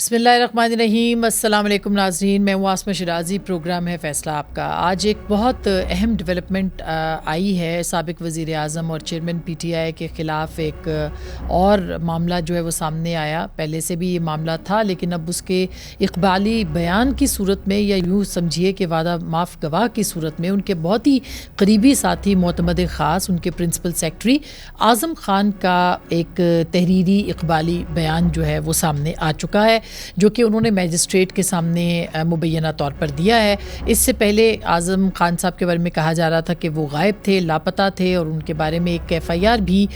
بسم اللہ الرحمن الرحیم. السلام علیکم ناظرین, میں ہوں عاصمہ شرازی. پروگرام ہے فیصلہ آپ کا. آج ایک بہت اہم ڈیولپمنٹ آئی ہے. سابق وزیر اعظم اور چیئرمین پی ٹی آئی کے خلاف ایک اور معاملہ جو ہے وہ سامنے آیا. پہلے سے بھی یہ معاملہ تھا, لیکن اب اس کے اقبالی بیان کی صورت میں, یا یوں سمجھیے کہ وعدہ معاف گواہ کی صورت میں, ان کے بہت ہی قریبی ساتھی معتمد خاص, ان کے پرنسپل سیکرٹری اعظم خان کا ایک تحریری اقبالی بیان جو ہے وہ سامنے آ چکا ہے, جو کہ انہوں نے میجسٹریٹ کے سامنے مبینہ طور پر دیا ہے. اس سے پہلے اعظم خان صاحب کے بارے میں کہا جا رہا تھا کہ وہ غائب تھے, لاپتہ تھے, اور ان کے بارے میں ایک ایف آئی آر بھی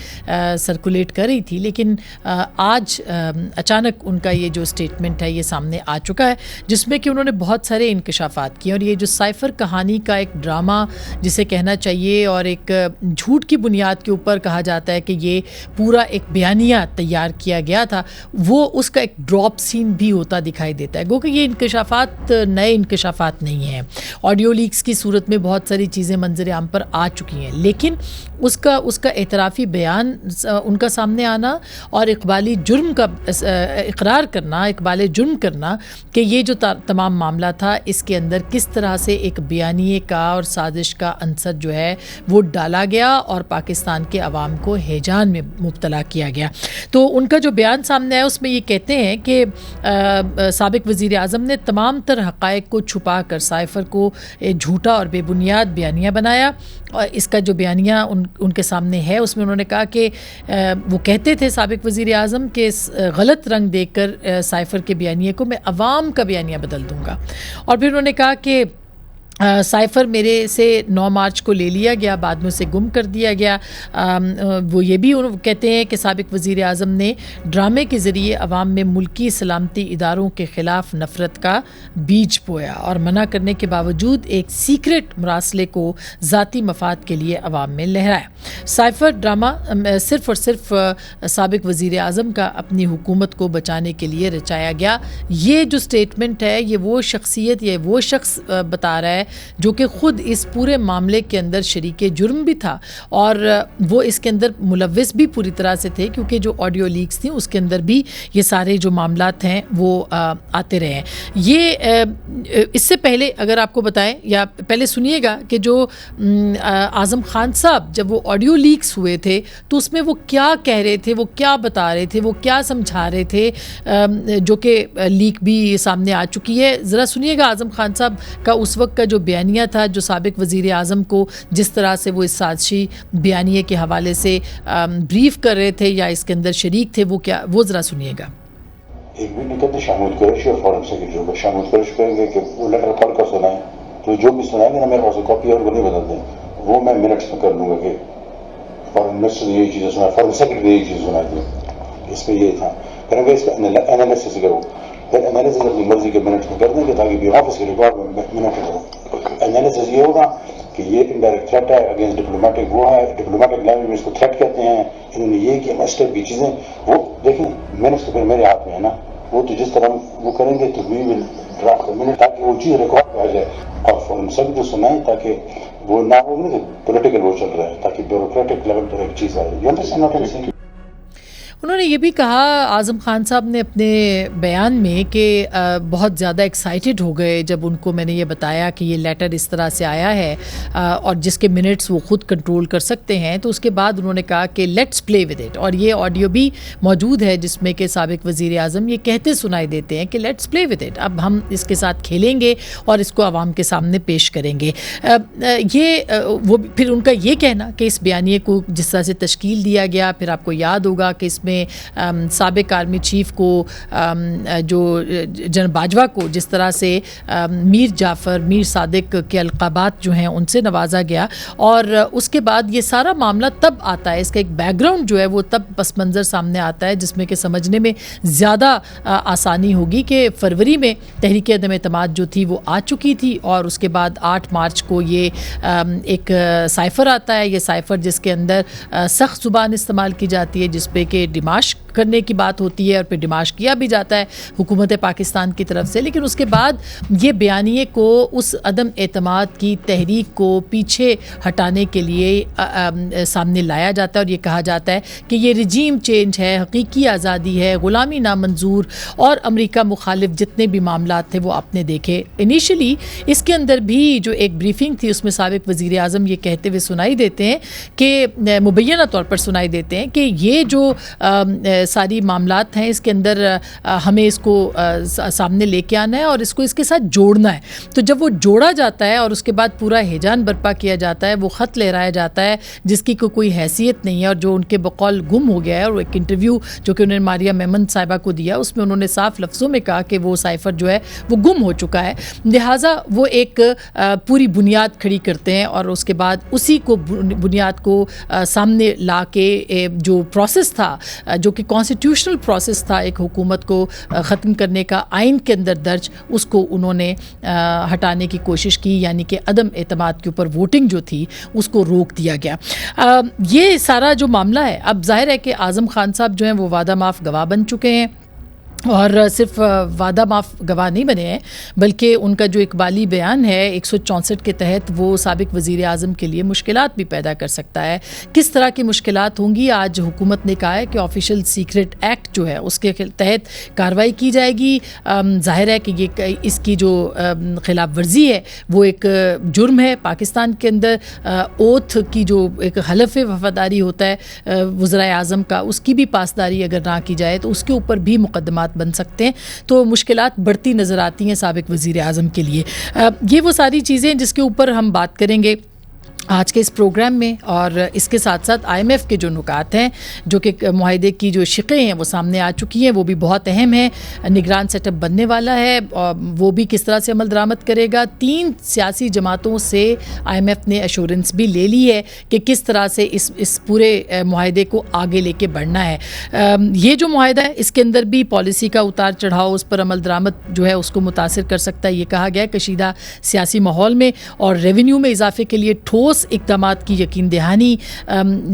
سرکولیٹ کر رہی تھی. لیکن آج اچانک ان کا یہ جو اسٹیٹمنٹ ہے یہ سامنے آ چکا ہے, جس میں کہ انہوں نے بہت سارے انکشافات کیے. اور یہ جو سائفر کہانی کا ایک ڈرامہ جسے کہنا چاہیے, اور ایک جھوٹ کی بنیاد کے اوپر کہا جاتا ہے کہ یہ پورا ایک بیانیہ تیار کیا گیا تھا, وہ اس کا ایک ڈراپ سین بھی ہوتا دکھائی دیتا ہے. گو کہ یہ انکشافات نئے انکشافات نہیں ہیں. آڈیو لیکس کی صورت میں بہت ساری چیزیں منظر عام پر آ چکی ہیں, لیکن اس کا اعترافی بیان ان کا سامنے آنا اور اقبالی جرم کا اقرار کرنا, اقبال جرم کرنا کہ یہ جو تمام معاملہ تھا اس کے اندر کس طرح سے ایک بیانیے کا اور سازش کا عنصر جو ہے وہ ڈالا گیا اور پاکستان کے عوام کو ہیجان میں مبتلا کیا گیا. تو ان کا جو بیان سامنے آیا اس میں یہ کہتے ہیں کہ سابق وزیر اعظم نے تمام تر حقائق کو چھپا کر سائفر کو جھوٹا اور بے بنیاد بیانیہ بنایا. اور اس کا جو بیانیہ ان کے سامنے ہے اس میں انہوں نے کہا کہ وہ کہتے تھے سابق وزیر اعظم کہ غلط رنگ دیکھ کر سائفر کے بیانیے کو میں عوام کا بیانیہ بدل دوں گا. اور پھر انہوں نے کہا کہ سائفر میرے سے 9 مارچ کو لے لیا گیا, بعد میں اسے گم کر دیا گیا. وہ یہ بھی کہتے ہیں کہ سابق وزیر اعظم نے ڈرامے کے ذریعے عوام میں ملکی سلامتی اداروں کے خلاف نفرت کا بیج بویا, اور منع کرنے کے باوجود ایک سیکرٹ مراسلے کو ذاتی مفاد کے لیے عوام میں لہرایا. سائفر ڈرامہ صرف اور صرف سابق وزیر اعظم کا اپنی حکومت کو بچانے کے لیے رچایا گیا. یہ جو سٹیٹمنٹ ہے یہ وہ شخصیت یا وہ شخص بتا رہا ہے جو کہ خود اس پورے معاملے کے اندر شریک جرم بھی تھا, اور وہ اس کے اندر ملوث بھی پوری طرح سے تھے, کیونکہ جو آڈیو لیکس تھیں اس کے اندر بھی یہ سارے جو معاملات ہیں وہ آتے رہے ہیں. یہ اس سے پہلے اگر آپ کو بتائیں, یا پہلے سنیے گا کہ جو اعظم خان صاحب جب وہ آڈیو لیکس ہوئے تھے تو اس میں وہ کیا کہہ رہے تھے, وہ کیا بتا رہے تھے, وہ کیا سمجھا رہے تھے, جو کہ لیک بھی سامنے آ چکی ہے. ذرا سنیے گا اعظم خان صاحب کا اس وقت کا جو بیانیہ تھا, جو سابق وزیر اعظم کو جس طرح سے وہ اس سازشی بیانیے کے حوالے سے بریف کر رہے تھے یا اس کے اندر شریک تھے, وہ ذرا سنیے گا. ایک بھی نہیں کہتے شامود قریشی اور فارم سیکرٹری کو شامود قریش کہیں گے کہ وہ لیٹر پڑھ کر سنائیں, تو جو بھی سنائیں گے نا میرے پاس کاپی اور وہ نہیں بدل دیں, وہ میں منٹس میں کر لوں گا کہ فارم منسٹر نے یہی چیزیں سنائیں, فارم سیکرٹری نے یہی چیز سنائی تھی. اس میں یہ تھا کریں گے, اس کا انالیسس کرو, پھر انالیسس اپنی مرضی کے منٹس میں کر دیں گے تاکہ بھی آفس کے ریکارڈ میں منٹ کرو. انالیسس یہ ہوگا کہ یہ انڈائریکٹ تھریٹ ہے اگینسٹ ڈپلومیٹک, وہ ہے ڈپلومیٹک لینگویج میں اس کو تھریٹ کہتے ہیں. انہوں نے یہ کیا مسٹر کی چیزیں, وہ دیکھیں منٹس تو پھر میرے ہاتھ میں ہے نا, وہ تو جس طرح وہ کریں گے تو وی ول ڈرافٹ منٹ تاکہ وہ چیز ریکارڈ پہ آ جائے, اور فارم سب کو سنائیں تاکہ وہ نہ ہو کہ پولیٹیکل وہ چل رہا ہے, تاکہ بیوروکریٹک لیول پر ایک چیز آئے. You understand what I am saying. انہوں نے یہ بھی کہا اعظم خان صاحب نے اپنے بیان میں کہ بہت زیادہ ایکسائٹڈ ہو گئے جب ان کو میں نے یہ بتایا کہ یہ لیٹر اس طرح سے آیا ہے اور جس کے منٹس وہ خود کنٹرول کر سکتے ہیں. تو اس کے بعد انہوں نے کہا کہ لیٹس پلے ود اٹ, اور یہ آڈیو بھی موجود ہے جس میں کہ سابق وزیر اعظم یہ کہتے سنائی دیتے ہیں کہ لیٹس پلے ود اٹ, اب ہم اس کے ساتھ کھیلیں گے اور اس کو عوام کے سامنے پیش کریں گے. یہ وہ پھر ان کا یہ کہنا کہ اس بیانیے کو جس طرح سے تشکیل دیا گیا, پھر آپ کو یاد ہوگا کہ اس میں سابق آرمی چیف کو جو جنرل باجوہ کو جس طرح سے میر جعفر, میر صادق کے القابات جو ہیں ان سے نوازا گیا, اور اس کے بعد یہ سارا معاملہ تب آتا ہے, اس کا ایک بیک گراؤنڈ جو ہے وہ تب پس منظر سامنے آتا ہے, جس میں کہ سمجھنے میں زیادہ آسانی ہوگی کہ فروری میں تحریک عدم اعتماد جو تھی وہ آ چکی تھی, اور اس کے بعد 8 مارچ کو یہ ایک سائفر آتا ہے. یہ سائفر جس کے اندر سخت زبان استعمال کی جاتی ہے, جس پہ کہ ڈیمارش کرنے کی بات ہوتی ہے اور پھر ڈیمارش کیا بھی جاتا ہے حکومت پاکستان کی طرف سے، لیکن اس کے بعد یہ بیانیے کو اس عدم اعتماد کی تحریک کو پیچھے ہٹانے کے لیے سامنے لایا جاتا ہے اور یہ کہا جاتا ہے کہ یہ رجیم چینج ہے، حقیقی آزادی ہے، غلامی نامنظور اور امریکہ مخالف جتنے بھی معاملات تھے وہ آپ نے دیکھے۔ انیشلی اس کے اندر بھی جو ایک بریفنگ تھی اس میں سابق وزیر اعظم یہ کہتے ہوئے سنائی دیتے ہیں کہ مبینہ طور پر سنائی دیتے ہیں کہ یہ جو ساری معاملات ہیں اس کے اندر ہمیں اس کو سامنے لے کے آنا ہے اور اس کو اس کے ساتھ جوڑنا ہے۔ تو جب وہ جوڑا جاتا ہے اور اس کے بعد پورا ہیجان برپا کیا جاتا ہے، وہ خط لہرایا جاتا ہے جس کی کوئی حیثیت نہیں ہے اور جو ان کے بقول گم ہو گیا ہے، اور ایک انٹرویو جو کہ انہوں نے ماریہ میمن صاحبہ کو دیا اس میں انہوں نے صاف لفظوں میں کہا کہ وہ سائفر جو ہے وہ گم ہو چکا ہے، لہٰذا وہ ایک پوری بنیاد کھڑی کرتے ہیں اور اس کے بعد اسی کو بنیاد کو سامنے لا کے جو پروسیس تھا جو کہ کانسٹیٹیوشنل پروسیس تھا ایک حکومت کو ختم کرنے کا آئین کے اندر درج، اس کو انہوں نے ہٹانے کی کوشش کی، یعنی کہ عدم اعتماد کے اوپر ووٹنگ جو تھی اس کو روک دیا گیا۔ یہ سارا جو معاملہ ہے، اب ظاہر ہے کہ اعظم خان صاحب جو ہیں وہ وعدہ معاف گواہ بن چکے ہیں، اور صرف وعدہ معاف گواہ نہیں بنے ہیں بلکہ ان کا جو اقبالی بیان ہے 164 کے تحت وہ سابق وزیر اعظم کے لیے مشکلات بھی پیدا کر سکتا ہے۔ کس طرح کی مشکلات ہوں گی؟ آج حکومت نے کہا ہے کہ آفیشیل سیکرٹ ایکٹ جو ہے اس کے تحت کارروائی کی جائے گی۔ ظاہر ہے کہ یہ اس کی جو خلاف ورزی ہے وہ ایک جرم ہے پاکستان کے اندر۔ اوتھ کی جو ایک حلف وفاداری ہوتا ہے وزرائے اعظم کا، اس کی بھی پاسداری اگر نہ کی جائے تو اس کے اوپر بھی مقدمات بن سکتے ہیں، تو مشکلات بڑھتی نظر آتی ہیں سابق وزیر اعظم کے لیے۔ یہ وہ ساری چیزیں جس کے اوپر ہم بات کریں گے آج کے اس پروگرام میں، اور اس کے ساتھ ساتھ آئی ایم ایف کے جو نکات ہیں جو کہ معاہدے کی جو شقیں ہیں وہ سامنے آ چکی ہیں، وہ بھی بہت اہم ہیں۔ نگران سیٹ اپ بننے والا ہے اور وہ بھی کس طرح سے عمل درآمد کرے گا۔ 3 سیاسی جماعتوں سے آئی ایم ایف نے ایشورنس بھی لے لی ہے کہ کس طرح سے اس پورے معاہدے کو آگے لے کے بڑھنا ہے۔ یہ جو معاہدہ ہے اس کے اندر بھی پالیسی کا اتار چڑھاؤ، اس پر عمل درآمد جو ہے اس کو متاثر کر سکتا ہے۔ یہ کہا گیا ہے کشیدہ سیاسی ماحول میں اور ریونیو میں اضافے کے لیے ٹھوس اقدامات کی یقین دہانی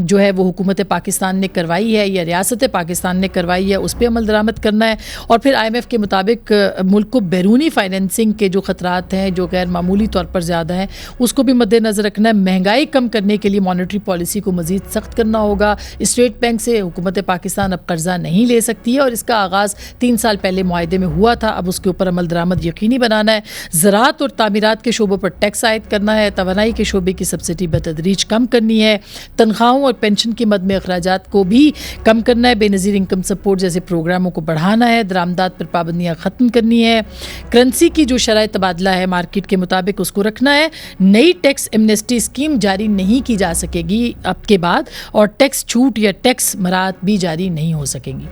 جو ہے وہ حکومت پاکستان نے کروائی ہے یا ریاست پاکستان نے کروائی ہے، اس پہ عمل درآمد کرنا ہے۔ اور پھر آئی ایم ایف کے مطابق ملک کو بیرونی فائنینسنگ کے جو خطرات ہیں جو غیر معمولی طور پر زیادہ ہیں اس کو بھی مد نظر رکھنا ہے۔ مہنگائی کم کرنے کے لیے مانیٹری پالیسی کو مزید سخت کرنا ہوگا۔ اسٹیٹ بینک سے حکومت پاکستان اب قرضہ نہیں لے سکتی ہے اور اس کا آغاز 3 سال پہلے معاہدے میں ہوا تھا، اب اس کے اوپر عمل درآمد یقینی بنانا ہے۔ زراعت اور تعمیرات کے شعبوں پر ٹیکس عائد کرنا ہے۔ توانائی کے شعبے کی سبسڈی بتدریج کم کرنی ہے۔ تنخواہوں اور پینشن کی مد میں اخراجات کو بھی کم کرنا ہے۔ بے نظیر انکم سپورٹ جیسے پروگراموں کو بڑھانا ہے۔ درآمدات پر پابندیاں ختم کرنی ہے۔ کرنسی کی جو شرح تبادلہ ہے مارکیٹ کے مطابق اس کو رکھنا ہے۔ نئی ٹیکس ایمنیسٹی اسکیم جاری نہیں کی جا سکے گی اب کے بعد، اور ٹیکس چھوٹ یا ٹیکس مراعات بھی جاری نہیں ہو سکیں گی۔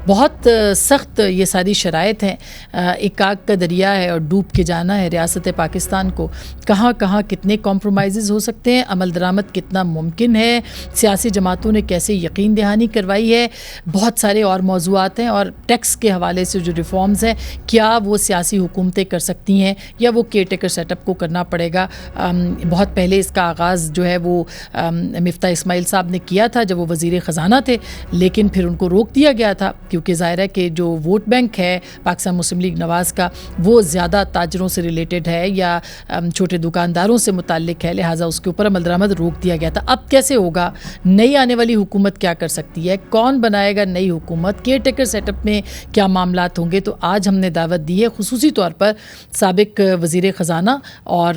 بہت سخت یہ ساری شرائط ہیں۔ ایک آگ کا دریا ہے اور ڈوب کے جانا ہے ریاست پاکستان کو۔ کہاں کہاں کتنے کمپرومائزز ہو سکتے ہیں، عمل درآمد کتنا ممکن ہے، سیاسی جماعتوں نے کیسے یقین دہانی کروائی ہے، بہت سارے اور موضوعات ہیں۔ اور ٹیکس کے حوالے سے جو ریفارمز ہیں کیا وہ سیاسی حکومتیں کر سکتی ہیں یا وہ کیئر ٹیکر سیٹ اپ کو کرنا پڑے گا۔ بہت پہلے اس کا آغاز جو ہے وہ مفتاح اسماعیل صاحب نے کیا تھا جب وہ وزیر خزانہ تھے، لیکن پھر ان کو روک دیا گیا تھا کیونکہ ظاہر ہے کہ جو ووٹ بینک ہے پاکستان مسلم لیگ نواز کا وہ زیادہ تاجروں سے ریلیٹڈ ہے یا چھوٹے دکانداروں سے متعلق ہے، لہٰذا اس کے اوپر عمل درآمد روک دیا گیا تھا۔ اب کیسے ہوگا؟ نئی آنے والی حکومت کیا کر سکتی ہے؟ کون بنائے گا نئی حکومت؟ کیئر ٹیکر سیٹ اپ میں کیا معاملات ہوں گے؟ تو آج ہم نے دعوت دی ہے خصوصی طور پر سابق وزیر خزانہ اور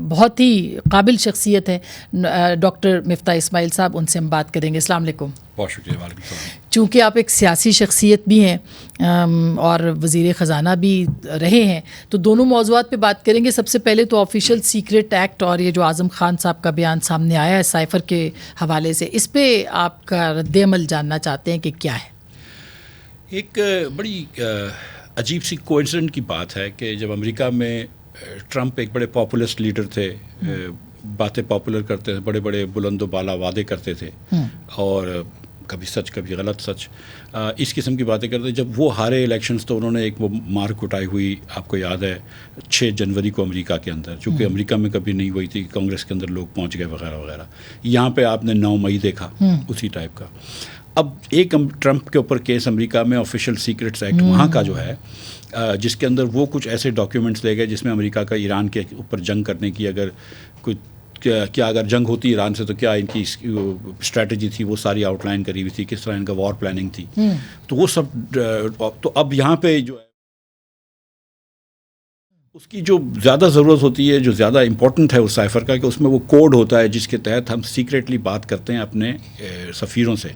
بہت ہی قابل شخصیت ہے ڈاکٹر مفتاح اسماعیل صاحب، ان سے ہم بات کریں گے۔ السلام علیکم۔ بہت شکریہ۔ وعلیکم السلام۔ چونکہ آپ ایک سیاسی شخصیت بھی ہیں اور وزیر خزانہ بھی رہے ہیں تو دونوں موضوعات پہ بات کریں گے۔ سب سے پہلے تو آفیشیل سیکرٹ ایکٹ اور یہ جو اعظم خان صاحب کا بیان سامنے آیا ہے سائفر کے حوالے سے، اس پہ آپ کا رد عمل جاننا چاہتے ہیں کہ کیا ہے؟ ایک بڑی عجیب سی کوئنسیڈنٹ کی بات ہے کہ جب امریکہ میں ٹرمپ ایک بڑے پاپولسٹ لیڈر تھے، باتیں پاپولر کرتے تھے، بڑے بڑے بلند و بالا وعدے کرتے تھے اور کبھی سچ کبھی غلط سچ، اس قسم کی باتیں کرتے. جب وہ ہارے الیکشنز تو انہوں نے ایک وہ مار کٹائی ہوئی، آپ کو یاد ہے 6 جنوری کو امریکہ کے اندر، چونکہ امریکہ میں کبھی نہیں ہوئی تھی، کانگریس کے اندر لوگ پہنچ گئے وغیرہ وغیرہ. یہاں پہ آپ نے 9 مئی دیکھا اسی ٹائپ کا. اب ایک ٹرمپ کے اوپر کیس امریکہ میں آفیشیل سیکرٹس ایکٹ وہاں کا جو ہے جس کے اندر وہ کچھ ایسے ڈاکیومنٹس لے گئے جس میں امریکہ کا ایران کے اوپر جنگ کرنے کی اگر کوئی کیا اگر جنگ ہوتی ایران سے تو کیا ان کی اسٹریٹجی تھی وہ ساری آؤٹ لائن کری ہوئی تھی, کس طرح ان کا وار پلاننگ تھی. تو وہ سب تو اب یہاں پہ جو ہے اس کی جو زیادہ ضرورت ہوتی ہے, جو زیادہ امپورٹنٹ ہے اس سائفر کا, کہ اس میں وہ کوڈ ہوتا ہے جس کے تحت ہم سیکریٹلی بات کرتے ہیں اپنے سفیروں سے.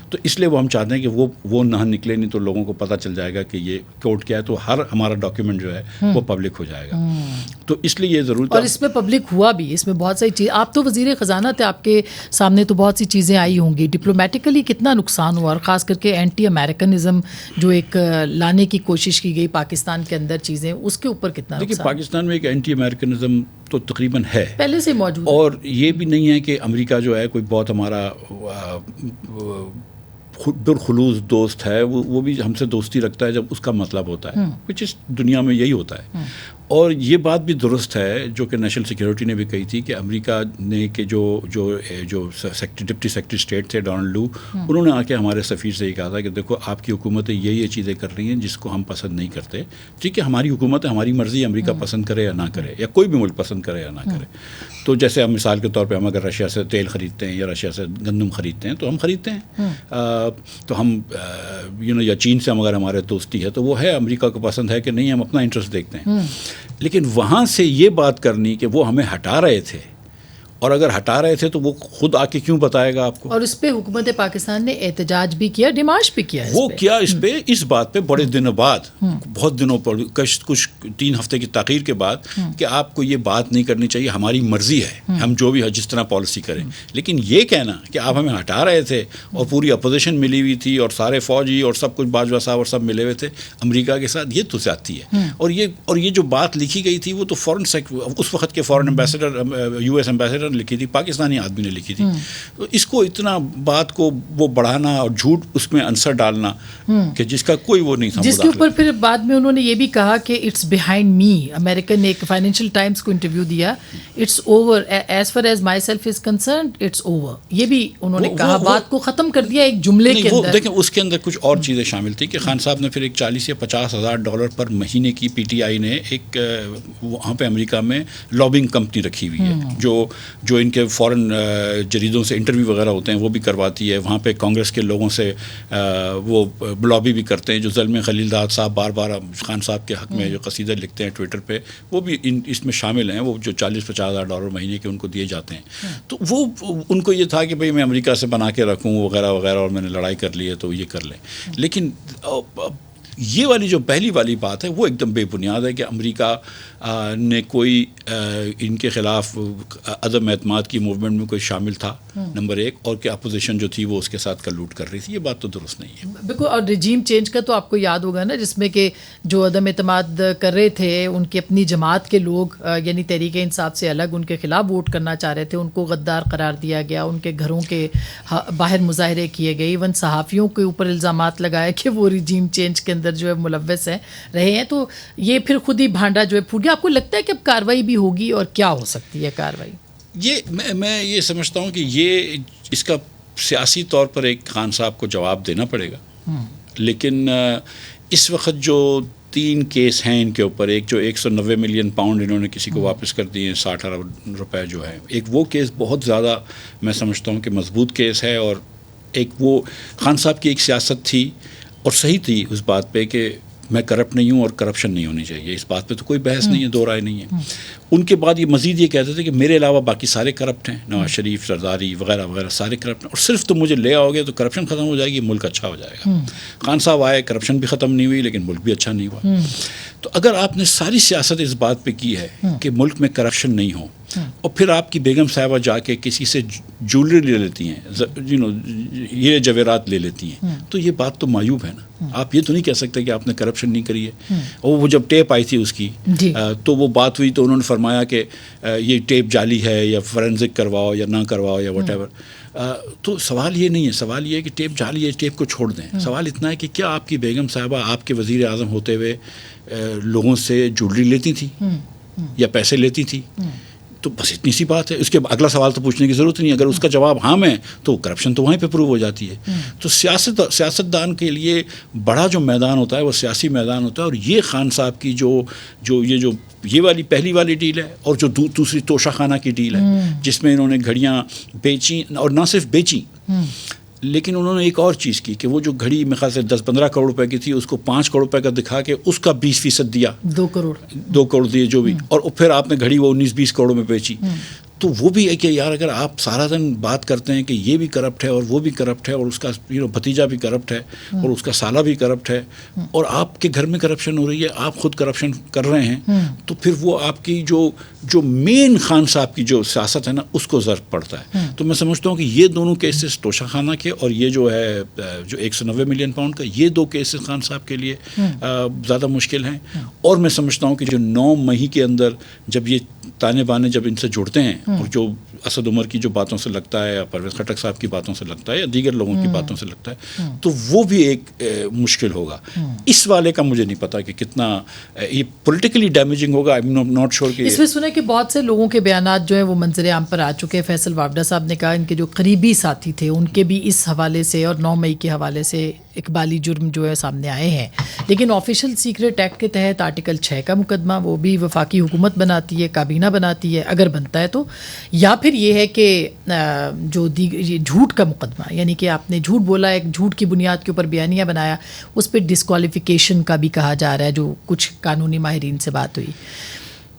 تو اس لیے وہ ہم چاہتے ہیں کہ وہ نہ نکلے, نہیں تو لوگوں کو پتہ چل جائے گا کہ یہ کوڈ کیا ہے, تو ہر ہمارا ڈاکیومنٹ جو ہے وہ پبلک ہو جائے گا. تو اس لیے یہ ضرور تھا. اور اس میں پبلک ہوا بھی, اس میں بہت ساری چیز. آپ تو وزیر خزانہ تھے, آپ کے سامنے تو بہت سی چیزیں آئی ہوں گی. ڈپلومیٹیکلی کتنا نقصان ہوا, اور خاص کر کے اینٹی امریکنزم جو ایک لانے کی کوشش کی گئی پاکستان کے اندر چیزیں, اس کے اوپر کتنا نقصان؟ دیکھیے پاکستان میں ایک اینٹی امریکنزم تو تقریباً ہے, پہلے سے موجود, اور یہ بھی نہیں ہے کہ امریکہ جو ہے کوئی بہت ہمارا بالخلوص دوست ہے. وہ بھی ہم سے دوستی رکھتا ہے جب اس کا مطلب ہوتا ہے, کچھ اس دنیا میں یہی ہوتا ہے. اور یہ بات بھی درست ہے جو کہ نیشنل سیکیورٹی نے بھی کہی تھی کہ امریکہ نے کہ جو ڈپٹی سیکرٹری اسٹیٹ تھے ڈونلڈ لو, انہوں نے آ کے ہمارے سفیر سے یہ کہا تھا کہ دیکھو آپ کی حکومتیں یہ چیزیں کر رہی ہیں جس کو ہم پسند نہیں کرتے. ٹھیک ہے, ہماری حکومت ہے, ہماری مرضی امریکہ پسند کرے یا نہ کرے, یا کوئی بھی ملک پسند کرے یا نہ کرے. تو جیسے ہم مثال کے طور پہ ہم اگر رشیا سے تیل خریدتے ہیں یا رشیا سے گندم خریدتے ہیں تو ہم خریدتے ہیں. تو ہم یا چین سے اگر ہمارے دوستی ہے تو وہ ہے, امریکہ کو پسند ہے کہ نہیں, ہم اپنا انٹرسٹ دیکھتے ہیں. لیکن وہاں سے یہ بات کرنی کہ وہ ہمیں ہٹا رہے تھے, اور اگر ہٹا رہے تھے تو وہ خود آ کے کیوں بتائے گا آپ کو. اور اس پہ حکومت پاکستان نے احتجاج بھی کیا, ڈیمانڈ بھی کیا, وہ کیا اس پہ, اس بات پہ بڑے دنوں بعد, بہت دنوں پر, کچھ 3 ہفتے کی تاخیر کے بعد, کہ آپ کو یہ بات نہیں کرنی چاہیے, ہماری مرضی ہے ہم جو بھی جس طرح پالیسی کریں. لیکن یہ کہنا کہ آپ ہمیں ہٹا رہے تھے اور پوری اپوزیشن ملی ہوئی تھی اور سارے فوجی اور سب کچھ باجوہ صاحب اور سب ملے ہوئے تھے امریکہ کے ساتھ, یہ تو زیادتی ہے. اور یہ جو بات لکھی گئی تھی وہ تو اس وقت کے فورن ایمبیسڈر US ایمبیسڈر نے لکھی تھی, پاکستانی آدمی نے لکھی تھی. تو اس کو اتنا بات کو وہ بڑھانا اور جھوٹ اس میں عنصر ڈالنا کہ جس کا کوئی وہ نہیں تھا, جس کے اوپر پھر بعد میں انہوں نے یہ بھی کہا کہ اٹس بیہائنڈ می. امریکن نے ایک فائنینشیل ٹائمز کو انٹرویو دیا, it's over as far as my self is concerned, it's over. یہ بھی انہوں نے کہا, بات کو ختم کر دیا ایک جملے کے اندر. دیکھیں اس کے اندر کچھ اور چیزیں شامل تھی کہ خان صاحب نے پھر ایک 40 یا 50 ہزار ڈالر پر مہینے کی PTI نے ایک وہاں پہ امریکہ میں لابنگ کمپنی رکھی ہوئی ہے جو ان کے فورن جریدوں سے انٹرویو وغیرہ ہوتے ہیں وہ بھی کرواتی ہے. وہاں پہ کانگریس کے لوگوں سے وہ لابی بھی کرتے ہیں. جو زلمے خلیل داد صاحب بار بار خان صاحب کے حق میں جو قصیدے لکھتے ہیں ٹویٹر پہ, وہ بھی اس میں شامل ہیں. وہ جو 40-50 ہزار ڈالر مہینے کے ان کو دیے جاتے ہیں. تو وہ ان کو یہ تھا کہ بھئی میں امریکہ سے بنا کے رکھوں وغیرہ وغیرہ, اور میں نے لڑائی کر لی ہے تو یہ کر لیں. لیکن یہ والی جو پہلی والی بات ہے وہ ایک دم بے بنیاد ہے کہ امریکہ نے کوئی ان کے خلاف عدم اعتماد کی موومنٹ میں کوئی شامل تھا نمبر 1, اور کہ اپوزیشن جو تھی وہ اس کے ساتھ کلوٹ کر رہی تھی. یہ بات تو درست نہیں ہے بالکل. اور رجیم چینج کا تو آپ کو یاد ہوگا نا, جس میں کہ جو عدم اعتماد کر رہے تھے ان کی اپنی جماعت کے لوگ, یعنی تحریک انصاف سے الگ, ان کے خلاف ووٹ کرنا چاہ رہے تھے, ان کو غدار قرار دیا گیا, ان کے گھروں کے باہر مظاہرے کیے گئے, ایون صحافیوں کے اوپر الزامات لگائے کہ وہ رجیم چینج کے اندر جو ہے ملوث رہے ہیں. تو یہ پھر خود ہی بھانڈا جو ہے پھوٹ گیا. آپ کو لگتا ہے کہ اب کارروائی بھی ہوگی, اور کیا ہو سکتی ہے کارروائی؟ میں یہ سمجھتا ہوں کہ یہ اس کا سیاسی طور پر ایک خان صاحب کو جواب دینا پڑے گا. لیکن اس وقت جو 3 کیس ہیں ان کے اوپر, ایک جو 190 ملین پاؤنڈ انہوں نے کسی کو واپس کر دیے, 60 ارب روپے جو ہے, ایک وہ کیس بہت زیادہ میں سمجھتا ہوں کہ مضبوط کیس ہے. اور ایک وہ خان صاحب کی ایک سیاست تھی اور صحیح تھی اس بات پہ کہ میں کرپٹ نہیں ہوں اور کرپشن نہیں ہونی چاہیے. اس بات پہ تو کوئی بحث نہیں ہے, دو رائے نہیں ہے. ان کے بعد یہ مزید یہ کہتے تھے کہ میرے علاوہ باقی سارے کرپٹ ہیں, نواز شریف, زرداری وغیرہ وغیرہ سارے کرپٹ ہیں, اور صرف تم مجھے لے آؤ گے تو کرپشن ختم ہو جائے گی, ملک اچھا ہو جائے گا. خان صاحب آئے, کرپشن بھی ختم نہیں ہوئی لیکن ملک بھی اچھا نہیں ہوا. تو اگر آپ نے ساری سیاست اس بات پہ کی ہے کہ ملک میں کرپشن نہیں ہو, اور پھر آپ کی بیگم صاحبہ جا کے کسی سے جولری لے لیتی ہیں, یہ جواہرات لے لیتی ہیں, تو یہ بات تو معیوب ہے نا. آپ یہ تو نہیں کہہ سکتے کہ آپ نے کرپشن نہیں کری ہے. اور وہ جب ٹیپ آئی تھی اس کی تو وہ بات ہوئی تو انہوں نے فرمایا کہ یہ ٹیپ جعلی ہے, یا فورینزک کرواؤ یا نہ کرواؤ یا وٹ ایور. تو سوال یہ نہیں ہے, سوال یہ ہے کہ ٹیپ جعلی ہے, ٹیپ کو چھوڑ دیں. سوال اتنا ہے کہ کیا آپ کی بیگم صاحبہ آپ کے وزیر اعظم ہوتے ہوئے لوگوں سے جولری لیتی تھی یا پیسے لیتی تھی؟ تو بس اتنی سی بات ہے. اس کے اگلا سوال تو پوچھنے کی ضرورت نہیں. اگر اس کا جواب ہاں میں تو کرپشن تو وہیں پہ پروو ہو جاتی ہے. تو سیاستدان کے لیے بڑا جو میدان ہوتا ہے وہ سیاسی میدان ہوتا ہے. اور یہ خان صاحب کی یہ والی پہلی والی ڈیل ہے, اور جو دوسری توشہ خانہ کی ڈیل ہے جس میں انہوں نے گھڑیاں بیچیں, اور نہ صرف بیچیں لیکن انہوں نے ایک اور چیز کی کہ وہ جو گھڑی میرے خیال سے 10-15 کروڑ روپے کی تھی اس کو 5 کروڑ روپے کا دکھا کے اس کا 20% دیا, 2 کروڑ دیے جو بھی, اور پھر آپ نے گھڑی وہ 19-20 کروڑ میں بیچی. تو وہ بھی ہے کہ یار اگر آپ سارا دن بات کرتے ہیں کہ یہ بھی کرپٹ ہے اور وہ بھی کرپٹ ہے اور اس کا بھتیجا بھی کرپٹ ہے اور اس کا سالہ بھی کرپٹ ہے, اور آپ کے گھر میں کرپشن ہو رہی ہے, آپ خود کرپشن کر رہے ہیں, تو پھر وہ آپ کی جو مین خان صاحب کی جو سیاست ہے نا اس کو ضرب پڑتا ہے. تو میں سمجھتا ہوں کہ یہ دونوں کیسز توشہ خانہ کے اور یہ جو ہے جو 190 ملین پاؤنڈ کا, یہ 2 کیسز خان صاحب کے لیے زیادہ مشکل ہیں. اور میں سمجھتا ہوں کہ جو 9 مئی کے اندر جب یہ تانے بانے جب ان سے جڑتے ہیں اور جو اسد عمر کی جو باتوں سے لگتا ہے یا پرویز خٹک صاحب کی باتوں سے لگتا ہے یا دیگر لوگوں کی باتوں سے لگتا ہے, تو وہ بھی ایک مشکل ہوگا. اس والے کا مجھے نہیں پتا کہ کتنا یہ پولیٹیکلی ڈیمیجنگ ہوگا. آئی ایم ناٹ شیور کہ اس میں سنا کہ بہت سے لوگوں کے بیانات جو ہیں وہ منظر عام پر آ چکے ہیں. فیصل وابڈا صاحب نے کہا ان کے جو قریبی ساتھی تھے ان کے بھی اس حوالے سے اور 9 مئی کے حوالے سے اقبالی جرم جو ہے سامنے آئے ہیں. لیکن آفیشیل سیکریٹ ایکٹ کے تحت آرٹیکل 6 کا مقدمہ وہ بھی وفاقی حکومت بناتی ہے, کابینہ بناتی ہے اگر بنتا ہے تو, یا پھر یہ ہے کہ جو یہ جھوٹ کا مقدمہ, یعنی کہ آپ نے جھوٹ بولا, ایک جھوٹ کی بنیاد کے اوپر بیانیہ بنایا, اس پہ ڈسکوالیفیکیشن کا بھی کہا جا رہا ہے, جو کچھ قانونی ماہرین سے بات ہوئی.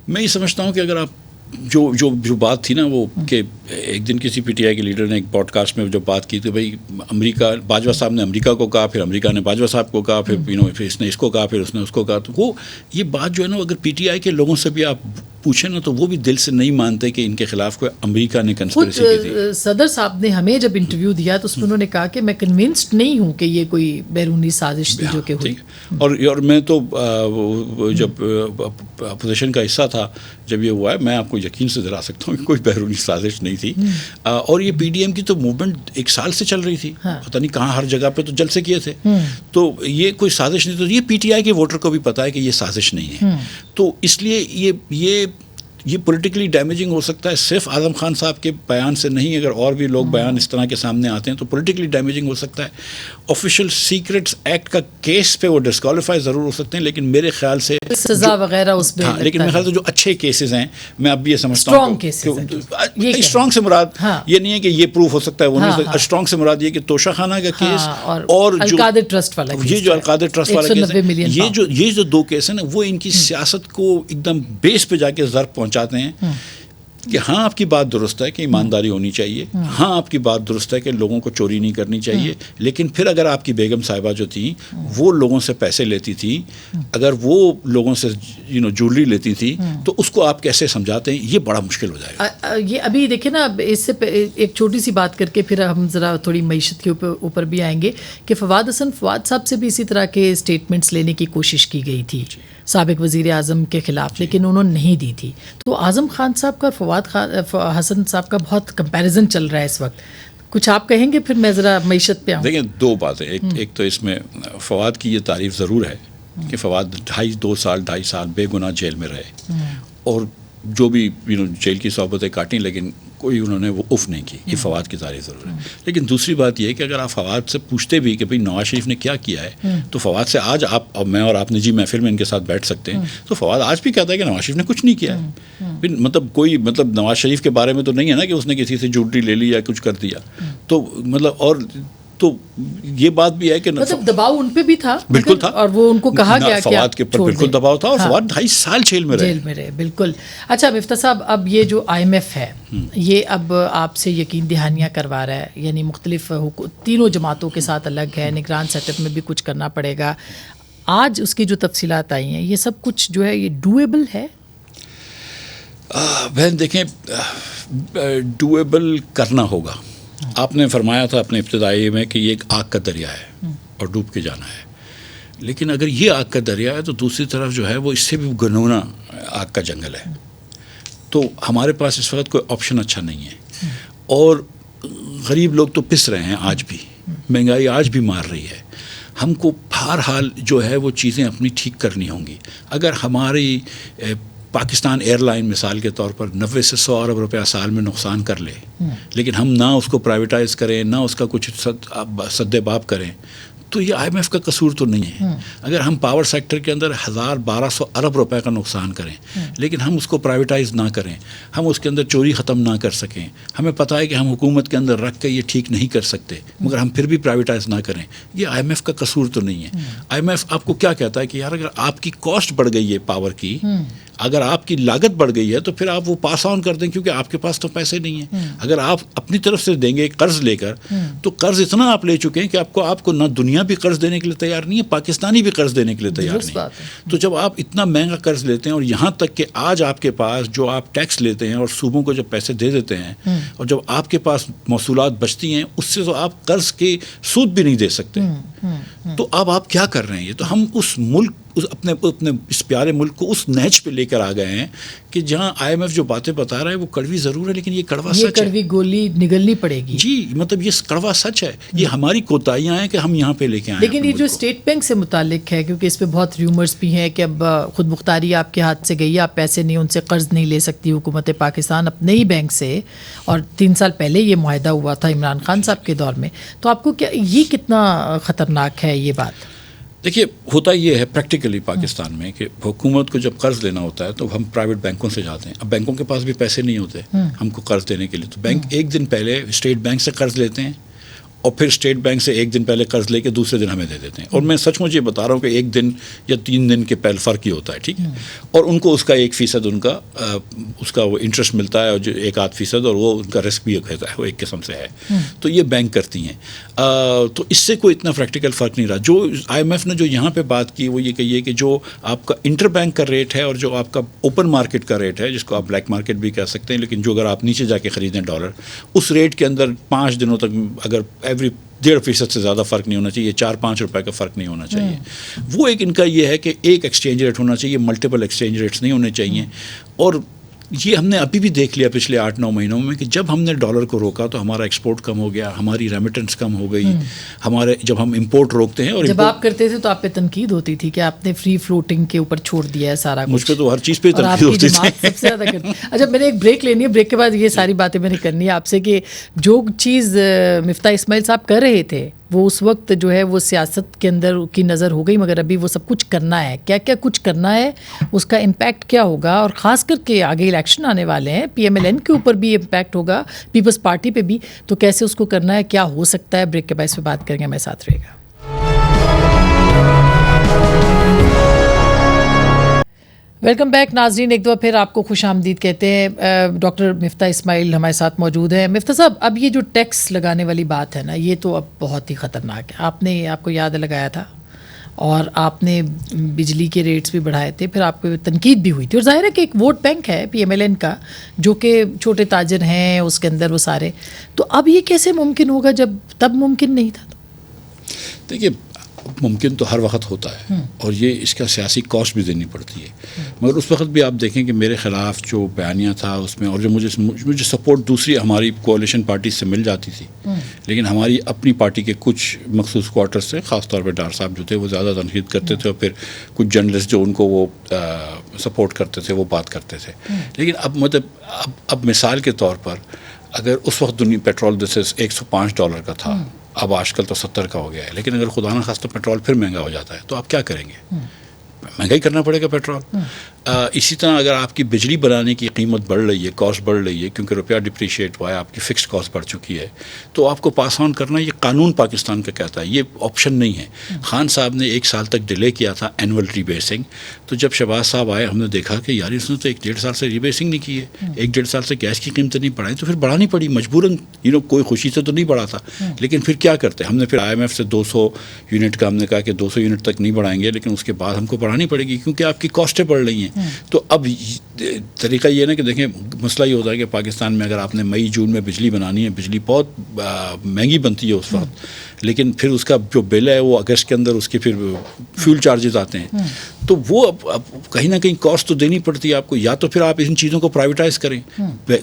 میں یہ سمجھتا ہوں کہ اگر آپ جو بات تھی نا وہ کہ ایک دن کسی پی ٹی آئی کے لیڈر نے ایک پوڈ کاسٹ میں جو بات کی تھی, بھائی امریکہ, باجوہ صاحب نے امریکہ کو کہا, پھر امریکہ نے باجوہ صاحب کو کہا, پھر اس نے اس کو کہا, پھر اس نے اس کو کہا. تو وہ یہ بات جو ہے نا, اگر پی ٹی آئی کے لوگوں سے بھی آپ پوچھیں نا تو وہ بھی دل سے نہیں مانتے کہ ان کے خلاف کوئی امریکہ نے کنسپریسی کی تھی. صدر صاحب نے ہمیں جب انٹرویو دیا تو اس میں انہوں نے کہا کہ میں کنونسڈ نہیں ہوں کہ یہ کوئی بیرونی سازش تھی جو کہ ہوئی. اور میں تو جب اپوزیشن کا حصہ تھا جب یہ ہوا ہے, میں آپ کو یقین سے دلا سکتا ہوں کہ کوئی بیرونی سازش نہیں تھی. اور یہ پی ڈی ایم کی تو موومنٹ 1 سال سے چل رہی تھی, پتہ نہیں کہاں ہر جگہ پہ تو جلسے کیے تھے. تو یہ کوئی سازش نہیں, تو یہ پی ٹی آئی کے ووٹر کو بھی پتہ ہے کہ یہ سازش نہیں ہے. تو اس لیے یہ پولیٹیکلی ڈیمیجنگ ہو سکتا ہے, صرف اعظم خان صاحب کے بیان سے نہیں, اگر اور بھی لوگ بیان اس طرح کے سامنے آتے ہیں تو پولیٹیکلی ڈیمیجنگ ہو سکتا ہے. آفیشیل سیکرٹس ایکٹ کا کیس پہ وہ ڈسکوالیفائی ضرور ہو سکتے ہیں, لیکن میرے خیال سے سزا وغیرہ اس پہ, لیکن میرے خیال سے جو اچھے کیسز ہیں, میں اب یہ سمجھتا ہوں اسٹرانگ سے مراد یہ نہیں ہے کہ یہ پروف ہو سکتا ہے, وہ نہیں. اسٹرانگ سے مراد یہ کہ توشہ خانہ کا کیس اور القادر ٹرسٹ والا, یہ جو القادر ٹرسٹ والا کیس ہے, یہ جو 2 کیس ہیں نا, وہ ان کی سیاست کو ایک دم بیس پہ جا کے ضرب پہنچاتے ہیں کہ ہاں آپ کی بات درست ہے کہ ایمانداری ہونی چاہیے, ہاں آپ کی بات درست ہے کہ لوگوں کو چوری نہیں کرنی چاہیے, لیکن پھر اگر آپ کی بیگم صاحبہ جو تھیں وہ لوگوں سے پیسے لیتی تھیں, اگر وہ لوگوں سے جویلری لیتی تھی, تو اس کو آپ کیسے سمجھاتے ہیں, یہ بڑا مشکل ہو جائے گا. یہ ابھی دیکھیں نا, اس سے ایک چھوٹی سی بات کر کے پھر ہم ذرا تھوڑی معیشت کے اوپر بھی آئیں گے کہ فواد صاحب سے بھی اسی طرح کے اسٹیٹمنٹس لینے کی کوشش کی گئی تھی سابق وزیر اعظم کے خلاف, لیکن انہوں نے نہیں دی تھی. تو اعظم خان صاحب کا فواد حسن صاحب کا بہت کمپیریزن چل رہا ہے اس وقت, کچھ آپ کہیں گے, پھر میں ذرا معیشت پہ آؤں. دیکھیں 2 باتیں, ایک تو اس میں فواد کی یہ تعریف ضرور ہے کہ فواد 2.5 سال بے گناہ جیل میں رہے, اور جو بھی جیل کی صحبتیں کاٹیں, لیکن کوئی انہوں نے وہ اف نہیں کی. یہ فواد کی تعریف ضرور ہے. لیکن دوسری بات یہ ہے کہ اگر آپ فواد سے پوچھتے بھی کہ بھئی نواز شریف نے کیا کیا ہے, تو فواد سے آج آپ اور میں اور آپ نجی محفل میں ان کے ساتھ بیٹھ سکتے ہیں, تو فواد آج بھی کہتا ہے کہ نواز شریف نے کچھ نہیں کیا ہے. مطلب نواز شریف کے بارے میں تو نہیں ہے نا کہ اس نے کسی سے جوٹری لے لی یا کچھ کر دیا. تو مطلب اور تو یہ بات بھی ہے کہ مطلب دباؤ ان پہ بھی تھا, بالکل تھا, اور وہ ان کو کہا گیا کہ فواد کے اوپر بالکل دباؤ تھا, اور فواد 2.5 سال جیل میں رہے. بالکل. اچھا مفتاح صاحب, اب یہ جو IMF ہے یہ اب آپ سے یقین دہانیاں کروا رہا ہے, یعنی مختلف تینوں جماعتوں کے ساتھ الگ ہے, نگران سیٹ اپ میں بھی کچھ کرنا پڑے گا. آج اس کی جو تفصیلات آئی ہیں, یہ سب کچھ جو ہے یہ ڈویبل ہے؟ بہن دیکھیں, ڈویبل کرنا ہوگا. آپ نے فرمایا تھا اپنے ابتدائی میں کہ یہ ایک آگ کا دریا ہے اور ڈوب کے جانا ہے, لیکن اگر یہ آگ کا دریا ہے تو دوسری طرف جو ہے وہ اس سے بھی گنونا آگ کا جنگل ہے. تو ہمارے پاس اس وقت کوئی آپشن اچھا نہیں ہے, اور غریب لوگ تو پس رہے ہیں آج بھی, مہنگائی آج بھی مار رہی ہے. ہم کو بہرحال جو ہے وہ چیزیں اپنی ٹھیک کرنی ہوں گی. اگر ہماری پاکستان ایئر لائن مثال کے طور پر 90 سے 100 ارب روپیہ سال میں نقصان کر لے، لیکن ہم نہ اس کو پرائیویٹائز کریں، نہ اس کا کچھ سد باب کریں، تو یہ IMF کا قصور تو نہیں ہے. اگر ہم پاور سیکٹر کے اندر 1200 ارب روپے کا نقصان کریں لیکن ہم اس کو پرائیویٹائز نہ کریں، ہم اس کے اندر چوری ختم نہ کر سکیں، ہمیں پتہ ہے کہ ہم حکومت کے اندر رکھ کے یہ ٹھیک نہیں کر سکتے، مگر ہم پھر بھی پرائیویٹائز نہ کریں، یہ IMF کا قصور تو نہیں ہے. IMF آپ کو کیا کہتا ہے کہ یار اگر آپ کی کاسٹ بڑھ گئی ہے پاور کی، اگر آپ کی لاگت بڑھ گئی ہے تو پھر آپ وہ پاس آن کر دیں، کیونکہ آپ کے پاس تو پیسے نہیں ہیں. اگر آپ اپنی طرف سے دیں گے قرض لے کر، تو قرض اتنا آپ لے چکے ہیں کہ آپ کو نہ دنیا بھی قرض دینے کے لیے تیار نہیں ہے، پاکستانی بھی قرض دینے کے لیے تیار نہیں ہے. تو جب آپ اتنا مہنگا قرض لیتے ہیں، اور یہاں تک کہ آج آپ کے پاس جو آپ ٹیکس لیتے ہیں اور صوبوں کو جب پیسے دے دیتے ہیں، اور جب آپ کے پاس موصولات بچتی ہیں، اس سے تو آپ قرض کے سود بھی نہیں دے سکتے. تو اب آپ کیا کر رہے ہیں؟ یہ تو ہم اس ملک اپنے اس پیارے ملک کو اس نہج پہ لے کر آ گئے ہیں کہ جہاں IMF جو باتیں بتا رہا ہے وہ کڑوی ضرور ہے، لیکن یہ کڑوا سچ ہے. یہ کڑوی گولی نگلنی پڑے گی. جی، مطلب یہ کڑوا سچ ہے. یہ ہماری کوتاہیاں ہیں کہ ہم یہاں پہ لے کے آئے. لیکن یہ جو اسٹیٹ بینک سے متعلق ہے، کیونکہ اس پہ بہت ریومرز بھی ہیں کہ اب خود مختاری آپ کے ہاتھ سے گئی ہے، آپ پیسے نہیں، ان سے قرض نہیں لے سکتی حکومت پاکستان اپنے ہی بینک سے، اور 3 سال پہلے یہ معاہدہ ہوا تھا عمران خان صاحب کے دور میں. تو آپ کو کیا یہ کتنا خطرناک ہے یہ بات؟ دیکھیے، ہوتا یہ ہے پریکٹیکلی پاکستان میں کہ حکومت کو جب قرض لینا ہوتا ہے تو ہم پرائیویٹ بینکوں سے جاتے ہیں. اب بینکوں کے پاس بھی پیسے نہیں ہوتے ہم کو قرض دینے کے لیے، تو بینک ایک دن پہلے اسٹیٹ بینک سے قرض لیتے ہیں، اور پھر اسٹیٹ بینک سے ایک دن پہلے قرض لے کے دوسرے دن ہمیں دے دیتے ہیں. اور میں سچ مچ یہ بتا رہا ہوں کہ 1 دن یا 3 دن کے پہلے فرق ہی ہوتا ہے، ٹھیک ہے. اور ان کو اس کا 1% اس کا وہ انٹرسٹ ملتا ہے، اور جو 1-8%، اور وہ ان کا رسک بھی ہوتا ہے، وہ ایک قسم سے ہے. تو یہ بینک کرتی ہیں. تو اس سے کوئی اتنا پریکٹیکل فرق نہیں رہا. جو IMF نے جو یہاں پہ بات کی وہ یہ کہیے کہ جو آپ کا انٹر بینک کا ریٹ ہے اور جو آپ کا اوپن مارکیٹ کا ریٹ ہے، جس کو آپ بلیک مارکیٹ بھی کہہ سکتے ہیں، لیکن جو اگر آپ نیچے جا کے خریدیں ڈالر، اس ریٹ کے اندر 5 دنوں تک اگر ایوری 1.5% سے زیادہ فرق نہیں ہونا چاہیے، 4-5 روپے کا فرق نہیں ہونا چاہیے. وہ ایک ان کا یہ ہے کہ ایک ایکسچینج ریٹ ہونا چاہیے، ملٹیپل ایکسچینج ریٹس نہیں ہونے چاہیے. اور یہ ہم نے ابھی بھی دیکھ لیا پچھلے 8-9 مہینوں میں کہ جب ہم نے ڈالر کو روکا تو ہمارا ایکسپورٹ کم ہو گیا، ہماری ریمیٹنس کم ہو گئی. جب ہم امپورٹ روکتے ہیں، اور جب آپ کرتے تھے تو آپ پہ تنقید ہوتی تھی کہ آپ نے فری فلوٹنگ کے اوپر چھوڑ دیا ہے سارا کچھ. مجھ پہ تو ہر چیز پہ تنقید ہوتی تھی. سب سے زیادہ کرتی. اچھا، میں نے ایک بریک لینی ہے، بریک کے بعد یہ ساری باتیں میں نے کرنی ہے آپ سے کہ جو چیز مفتاح اسماعیل صاحب کر رہے تھے وہ اس وقت جو ہے وہ سیاست کے اندر کی نظر ہو گئی، مگر ابھی وہ سب کچھ کرنا ہے. کیا کیا کچھ کرنا ہے، اس کا امپیکٹ کیا ہوگا، اور خاص کر کے آگے الیکشن آنے والے ہیں، PMLN کے اوپر بھی امپیکٹ ہوگا، پیپلز پارٹی پہ بھی، تو کیسے اس کو کرنا ہے، کیا ہو سکتا ہے. بریک کے بعد اس پہ بات کریں گے، ہمیں ساتھ رہے گا. ویلکم بیک ناظرین، ایک دفعہ پھر آپ کو خوش آمدید کہتے ہیں. ڈاکٹر مفتاح اسماعیل ہمارے ساتھ موجود ہیں. مفتاح صاحب، اب یہ جو ٹیکس لگانے والی بات ہے نا، یہ تو اب بہت ہی خطرناک ہے. آپ کو یاد لگایا تھا، اور آپ نے بجلی کے ریٹس بھی بڑھائے تھے، پھر آپ کو تنقید بھی ہوئی تھی. اور ظاہر ہے کہ ایک ووٹ بینک ہے PMLN کا، جو کہ چھوٹے تاجر ہیں اس کے اندر وہ سارے. تو اب یہ کیسے ممکن ہوگا جب تب ممکن نہیں تھا؟ دیکھیے، ممکن تو ہر وقت ہوتا ہے، اور یہ اس کا سیاسی کاسٹ بھی دینی پڑتی ہے. مگر اس وقت بھی آپ دیکھیں کہ میرے خلاف جو بیانیہ تھا اس میں، اور جو مجھے سپورٹ دوسری ہماری کوalition پارٹی سے مل جاتی تھی، لیکن ہماری اپنی پارٹی کے کچھ مخصوص کوارٹر سے، خاص طور پہ ڈار صاحب جو تھے وہ زیادہ تنقید کرتے تھے، اور پھر کچھ جرنلسٹ جو ان کو وہ سپورٹ کرتے تھے وہ بات کرتے تھے. لیکن اب مثال کے طور پر اگر اس وقت دنیا پیٹرول $105 کا تھا، اب آج کل تو 70 کا ہو گیا ہے، لیکن اگر خدا نہ خواستہ پیٹرول پھر مہنگا ہو جاتا ہے تو آپ کیا کریں گے؟ مہنگائی کرنا پڑے گا پیٹرول. اسی طرح اگر آپ کی بجلی بنانے کی قیمت بڑھ رہی ہے، کاسٹ بڑھ رہی ہے، کیونکہ روپیہ ڈپریشیٹ ہوا ہے، آپ کی فکسڈ کاسٹ بڑھ چکی ہے، تو آپ کو پاس آن کرنا یہ قانون پاکستان کا کہتا ہے، یہ آپشن نہیں ہے. خان صاحب نے 1 سال تک ڈیلے کیا تھا اینول ری بیسنگ. تو جب شہباز صاحب آئے، ہم نے دیکھا کہ یار اس نے تو 1-1.5 سال سے ری بیسنگ نہیں کی ہے، 1-1.5 سال سے گیس کی قیمتیں نہیں بڑھائی، تو پھر بڑھانی پڑی مجبوراً. کوئی خوشی سے تو نہیں بڑھا تھا، لیکن پھر کیا کرتے، ہم نے پھر IMF سے 200 یونٹ کا ہم نے کہا کہ 200 یونٹ تک نہیں بڑھائیں گے، لیکن اس کے بعد ہم کو بڑھانی پڑے گی کیونکہ آپ کی کاسٹیں بڑھ رہی ہیں. تو اب طریقہ یہ نا کہ دیکھیں، مسئلہ یہ ہوتا ہے کہ پاکستان میں اگر آپ نے مئی جون میں بجلی بنانی ہے، بجلی بہت مہنگی بنتی ہے اس وقت، لیکن پھر اس کا جو بل ہے وہ اگست کے اندر اس کے پھر فیول چارجز آتے ہیں. تو وہ اب کہیں نہ کہیں کاسٹ تو دینی پڑتی ہے آپ کو. یا تو پھر آپ ان چیزوں کو پرائیویٹائز کریں.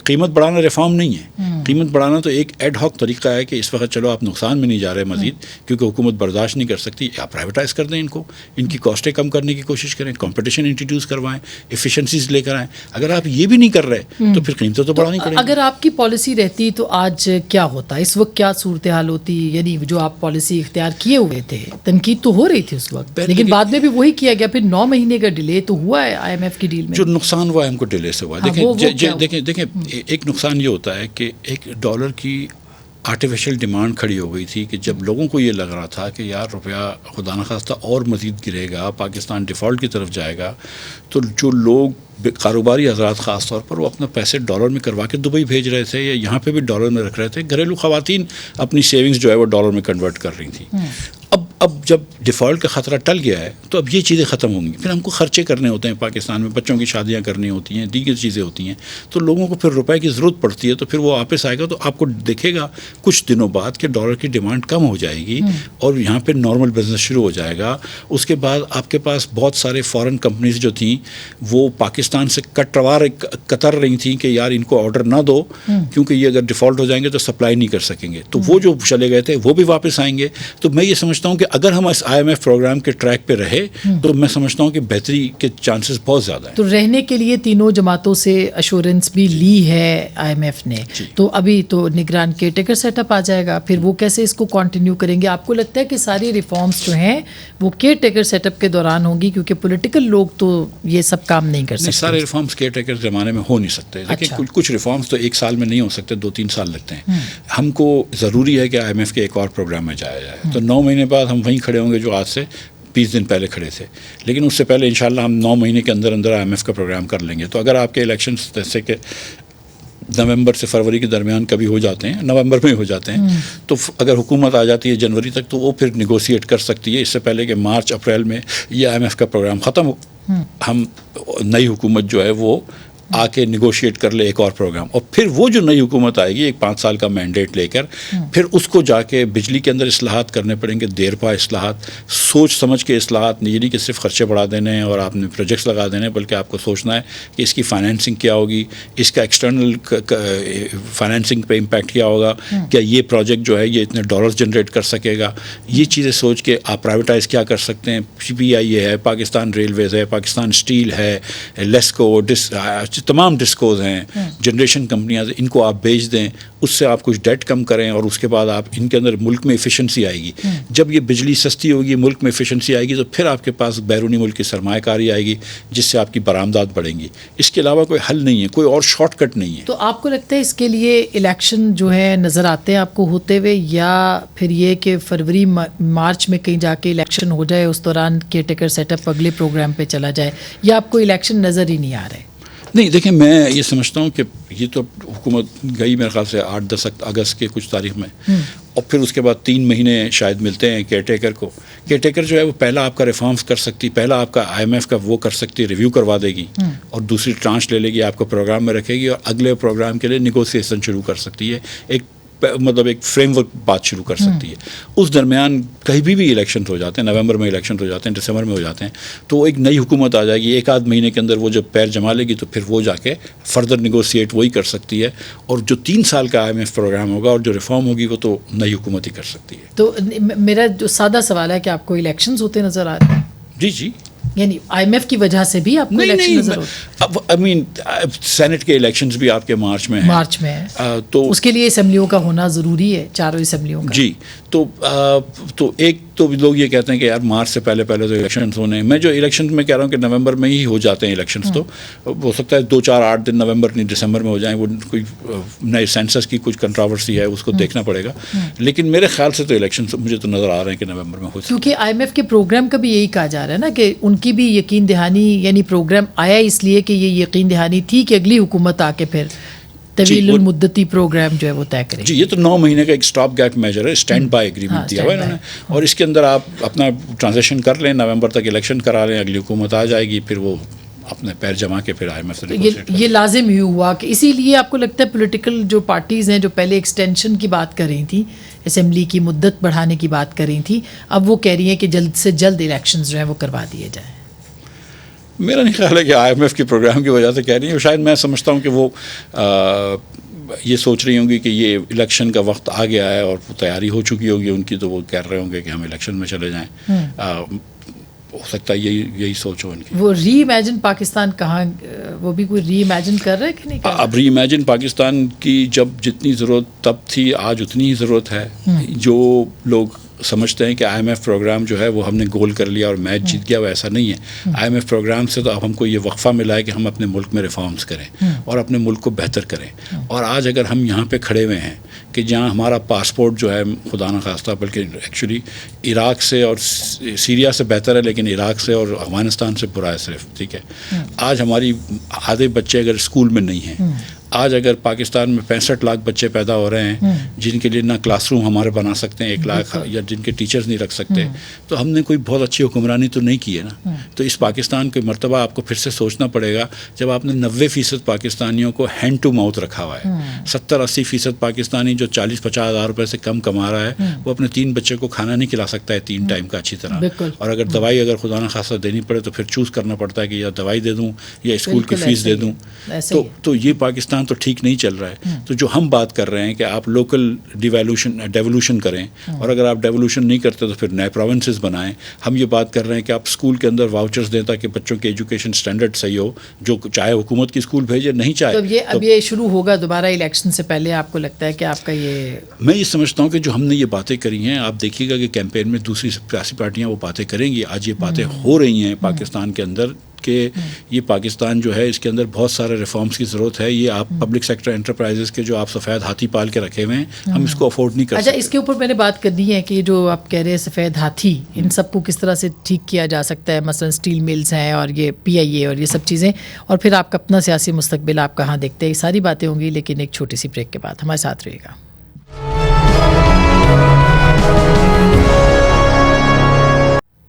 قیمت بڑھانا ریفارم نہیں ہے. قیمت بڑھانا تو ایک ایڈ ہاک طریقہ ہے کہ اس وقت چلو آپ نقصان میں نہیں جا رہے مزید کیونکہ حکومت برداشت نہیں کر سکتی. آپ پرائیویٹائز کر دیں ان کو, ان کی کاسٹیں کم کرنے کی کوشش کریں, کمپٹیشن انٹروڈیوس کروائیں, ایفیشنسیز لے کر آئیں. اگر آپ یہ بھی نہیں کر رہے تو پھر قیمتیں تو بڑھانی پڑیں گی. اگر آپ کی پالیسی رہتی تو آج کیا ہوتا, اس وقت کیا صورتحال ہوتی؟ یعنی جو آپ پالیسی اختیار کیے ہوئے تھے, تنقید تو ہو رہی تھی اس وقت, لیکن بعد میں بھی وہی کیا گیا. پھر 9 مہینے کا ڈیلے تو ہوا ہے IMF کی ڈیل میں. جو نقصان ہوا ہے ہم کو ڈیلے سے ہوا. دیکھیں ایک نقصان یہ ہوتا ہے کہ ایک ڈالر کی آرٹیفیشل ڈیمانڈ کھڑی ہو گئی تھی کہ جب لوگوں کو یہ لگ رہا تھا کہ یار روپیہ خدا نخواستہ اور مزید گرے گا, پاکستان ڈیفالٹ کی طرف جائے گا, تو جو لوگ کاروباری حضرات خاص طور پر وہ اپنا پیسے ڈالر میں کروا کے دبئی بھیج رہے تھے یا یہاں پہ بھی ڈالر میں رکھ رہے تھے. گھریلو خواتین اپنی سیونگز جو ہے وہ ڈالر میں کنورٹ کر رہی تھیں. اب جب ڈیفالٹ کا خطرہ ٹل گیا ہے تو اب یہ چیزیں ختم ہوں گی. پھر ہم کو خرچے کرنے ہوتے ہیں پاکستان میں, بچوں کی شادیاں کرنی ہوتی ہیں, دیگر چیزیں ہوتی ہیں, تو لوگوں کو پھر روپے کی ضرورت پڑتی ہے. تو پھر وہ واپس آئے گا تو آپ کو دیکھے گا کچھ دنوں بعد کہ ڈالر کی ڈیمانڈ کم ہو جائے گی اور یہاں پہ نارمل بزنس شروع ہو جائے گا. اس کے بعد آپ کے پاس بہت سارے فارن کمپنیز جو تھیں وہ پاکستان سے کتر رہی تھیں کہ یار ان کو آرڈر نہ دو کیونکہ یہ اگر ڈیفالٹ ہو جائیں گے تو سپلائی نہیں کر سکیں گے. تو وہ جو چلے گئے تھے وہ بھی واپس آئیں گے. تو میں یہ سمجھتا ہوں کہ اگر ہم اس IMF پروگرام کے ٹریک پہ رہے تو میں سمجھتا ہوں کہ بہتری کے چانسز بہت زیادہ ہیں. تو رہنے کے لیے تینوں جماعتوں سے ایشورنس بھی لی ہے IMF نے. تو ابھی تو نگران کیئر ٹیکر سیٹ اپ آ جائے گا, پھر وہ کیسے اس کو کنٹینیو کریں گے؟ آپ کو لگتا ہے کہ ساری ریفارمز جو ہیں وہ کیئر ٹیکر سیٹ اپ کے دوران ہوں گی کیونکہ پولیٹیکل لوگ تو یہ سب کام نہیں کر سکتے؟ سارے ریفارمز کیئر ٹیکر زمانے میں ہو نہیں سکتے. لیکن کچھ ریفارمز تو 1 سال میں نہیں ہو سکتے, 2-3 سال لگتے ہیں. ہم کو ضروری ہے کہ IMF کے ایک اور پروگرام میں جایا جائے. تو 9 مہینے بعد ہم وہیں کھڑے ہوں گے جو آج سے 20 دن پہلے کھڑے تھے. لیکن اس سے پہلے انشاءاللہ ہم 9 مہینے کے اندر IMF کا پروگرام کر لیں گے. تو اگر آپ کے الیکشنز جیسے کہ نومبر سے فروری کے درمیان کبھی ہو جاتے ہیں, نومبر میں ہو جاتے ہیں, تو اگر حکومت آ جاتی ہے جنوری تک تو وہ پھر نیگوشیٹ کر سکتی ہے اس سے پہلے کہ مارچ اپریل میں یہ IMF کا پروگرام ختم ہو. ہم نئی حکومت جو ہے وہ آ کے نیگوشیٹ کر لے ایک اور پروگرام, اور پھر وہ جو نئی حکومت آئے گی ایک 5 سال کا مینڈیٹ لے کر, پھر اس کو جا کے بجلی کے اندر اصلاحات کرنے پڑیں گے, دیر پا اصلاحات, سوچ سمجھ کے اصلاحات. یہ نہیں کہ صرف خرچے بڑھا دینے ہیں اور آپ نے پروجیکٹس لگا دینے ہیں, بلکہ آپ کو سوچنا ہے کہ اس کی فائنینسنگ کیا ہوگی, اس کا ایکسٹرنل فائنینسنگ پہ امپیکٹ کیا ہوگا, کیا یہ پروجیکٹ جو ہے یہ اتنے ڈالرز جنریٹ کر سکے گا. یہ چیزیں سوچ کے آپ پرائیویٹائز کیا کر سکتے ہیں. PPI ہے, پاکستان ریلویز ہے, پاکستان اسٹیل ہے, لیسکو, تمام ڈسکوز ہیں, جنریشن کمپنیاں, ان کو آپ بیچ دیں, اس سے آپ کچھ ڈیٹ کم کریں, اور اس کے بعد آپ ان کے اندر ملک میں ایفیشنسی آئے گی. جب یہ بجلی سستی ہوگی, ملک میں ایفیشنسی آئے گی, تو پھر آپ کے پاس بیرونی ملک کی سرمایہ کاری آئے گی جس سے آپ کی برآمدات بڑھیں گی. اس کے علاوہ کوئی حل نہیں ہے, کوئی اور شارٹ کٹ نہیں ہے. تو آپ کو لگتا ہے اس کے لیے الیکشن جو ہے نظر آتے ہیں آپ کو ہوتے ہوئے, یا پھر یہ کہ فروری مارچ میں کہیں جا کے الیکشن ہو جائے, اس دوران کیئر ٹیکر سیٹ اپ اگلے پروگرام پہ چلا جائے, یا آپ کو الیکشن نظر ہی نہیں آ رہے؟ نہیں, دیکھیں میں یہ سمجھتا ہوں کہ یہ تو حکومت گئی میرے خیال سے 8-10 اگست کے کچھ تاریخ میں, اور پھر اس کے بعد 3 مہینے شاید ملتے ہیں کیئر ٹیکر کو. کیئر ٹیکر جو ہے وہ پہلا آپ کا ریفارمز کر سکتی, پہلا آپ کا IMF کا وہ کر سکتی, ریویو کروا دے گی, اور دوسری ٹرانچ لے لے گی, آپ کو پروگرام میں رکھے گی, اور اگلے پروگرام کے لیے نیگوسیشن شروع کر سکتی ہے. ایک فریم ورک بات شروع کر سکتی ہے. اس درمیان کہیں بھی الیکشن ہو جاتے ہیں, نومبر میں الیکشن ہو جاتے ہیں, دسمبر میں ہو جاتے ہیں, تو ایک نئی حکومت آ جائے گی, 1-8 مہینے کے اندر وہ جب پیر جما لے گی تو پھر وہ جا کے فردر نیگوشیٹ وہی کر سکتی ہے, اور جو 3 سال کا IMF پروگرام ہوگا اور جو ریفارم ہوگی وہ تو نئی حکومت ہی کر سکتی ہے. تو میرا جو سادہ سوال ہے کہ آپ کو الیکشنز ہوتے نظر آ رہے ہیں؟ جی یعنی IMF کی وجہ سے بھی آپ کو الیکشن نظر ہوتے؟ سینٹ کے الیکشنز بھی آپ کے مارچ میں ہیں, تو اس کے لیے اسمبلیوں کا ہونا ضروری ہے, چاروں اسمبلیوں کا. جی, تو ایک تو لوگ یہ کہتے ہیں کہ یار مارچ سے پہلے تو الیکشنز ہونے ہیں. میں جو الیکشنز میں کہہ رہا ہوں کہ نومبر میں ہی ہو جاتے ہیں الیکشنز, تو ہو سکتا ہے 2-4-8 دن نومبر نہیں دسمبر میں ہو جائیں, وہ کوئی نئے سینسس کی کچھ کنٹراورسی ہے اس کو دیکھنا پڑے گا. لیکن میرے خیال سے تو الیکشنز مجھے تو نظر آ رہے ہیں کہ نومبر میں ہو سکتے ہیں. کیونکہ IMF کے پروگرام کا بھی یہی کہا جا رہا ہے نا کہ ان کی بھی یقین دہانی, یعنی پروگرام آیا اس لیے کہ یہ یقین دہانی تھی کہ اگلی حکومت آ کے پھر طویل المدتی پروگرام جو ہے وہ طے کرے. جی, یہ تو 9 مہینے کا ایک اسٹاپ گیپ میجر ہے, اسٹینڈ بائی ایگریمنٹ دیا ہوا ہے انہوں نے, اور اس کے اندر آپ اپنا ٹرانزیکشن کر لیں, نومبر تک الیکشن کرا لیں, اگلی حکومت آ جائے گی, پھر وہ اپنے پیر جما کے پھر IMF سے یہ لازم ہی ہوا کہ اسی لیے آپ کو لگتا ہے پولیٹیکل جو پارٹیز ہیں جو پہلے ایکسٹینشن کی بات کر رہی تھیں, اسمبلی کی مدت بڑھانے کی بات کر رہی تھیں, اب وہ کہہ رہی ہیں کہ جلد سے جلد الیکشنز جو ہیں وہ کروا دیے جائیں. میرا نہیں خیال ہے کہ IMF کے پروگرام کی وجہ سے کہہ رہی ہیں. شاید میں سمجھتا ہوں کہ وہ یہ سوچ رہی ہوں گی کہ یہ الیکشن کا وقت آ گیا ہے اور تیاری ہو چکی ہوگی ان کی, تو وہ کہہ رہے ہوں گے کہ ہم الیکشن میں چلے جائیں. ہو سکتا ہے یہی سوچ ہو ان کی. وہ ری امیجن پاکستان کہاں, وہ بھی کوئی ری امیجن کر رہے کہ نہیں کر رہے؟ اب ری امیجن پاکستان کی جب جتنی ضرورت تب تھی, آج اتنی ہی ضرورت ہے. جو لوگ سمجھتے ہیں کہ IMF پروگرام جو ہے وہ ہم نے گول کر لیا اور میچ جیت گیا, وہ ایسا نہیں ہے. IMF پروگرام سے تو اب ہم کو یہ وقفہ ملا ہے کہ ہم اپنے ملک میں ریفارمز کریں اور اپنے ملک کو بہتر کریں. اور آج اگر ہم یہاں پہ کھڑے ہوئے ہیں کہ جہاں ہمارا پاسپورٹ جو ہے خدا نخواستہ, بلکہ ایکچولی عراق سے اور سیریا سے بہتر ہے, لیکن عراق سے اور افغانستان سے برا ہے صرف, ٹھیک ہے. آج ہماری آدھے بچے اگر اسکول میں نہیں ہیں, آج اگر پاکستان میں 65 لاکھ بچے پیدا ہو رہے ہیں جن کے لیے نہ کلاس روم ہمارے بنا سکتے ہیں 1 لاکھ, یا جن کے ٹیچرز نہیں رکھ سکتے, تو ہم نے کوئی بہت اچھی حکمرانی تو نہیں کی ہے نا. تو اس پاکستان کے مرتبہ آپ کو پھر سے سوچنا پڑے گا, جب آپ نے 90% پاکستانیوں کو ہینڈ ٹو ماؤتھ رکھا ہوا ہے. 70-80% پاکستانی جو 40-50 ہزار روپے سے کم کما رہا ہے, وہ اپنے 3 بچے کو کھانا نہیں کھلا سکتا ہے 3 ٹائم کا اچھی طرح. اور اگر دوائی اگر خدا نخواستہ دینی پڑے تو پھر چوز کرنا پڑتا ہے کہ یا دوائی دے دوں یا اسکول کی فیس دے دوں. تو یہ پاکستان تو ٹھیک نہیں چل رہا ہے. تو جو ہم بات کر رہے ہیں کہ آپ لوکل ڈیولوشن کریں, اور اگر آپ ڈیولوشن نہیں کرتے تو پھر نئے پروونسز بنائیں. ہم یہ بات کر رہے ہیں کہ آپ اسکول کے اندر واؤچرز دیں تاکہ بچوں کے ایجوکیشن اسٹینڈرڈ صحیح ہو, جو چاہے حکومت کی اسکول بھیجے, نہیں چاہے. اب یہ شروع ہوگا دوبارہ الیکشن سے پہلے, آپ کو لگتا ہے کہ آپ کا یہ, میں یہ سمجھتا ہوں کہ جو ہم نے یہ باتیں کری ہیں, آپ دیکھیے گا کہ کیمپین میں دوسری سیاسی پارٹیاں وہ باتیں کریں گی. آج یہ باتیں ہو رہی ہیں پاکستان کے اندر کہ یہ پاکستان جو ہے اس کے اندر بہت سارے ریفارمز کی ضرورت ہے. یہ آپ پبلک سیکٹر انٹرپرائزز کے جو آپ سفید ہاتھی پال کے رکھے ہوئے ہیں, ہم اس کو افورڈ نہیں کر سکتے. اچھا, اس کے اوپر میں نے بات کرنی ہے کہ جو آپ کہہ رہے ہیں سفید ہاتھی, ان سب کو کس طرح سے ٹھیک کیا جا سکتا ہے. مثلا اسٹیل ملز ہیں اور یہ PIA اور یہ سب چیزیں, اور پھر آپ کا اپنا سیاسی مستقبل آپ کہاں دیکھتے ہیں. یہ ساری باتیں ہوں گی, لیکن ایک چھوٹی سی بریک کے بعد ہمارے ساتھ رہے گا.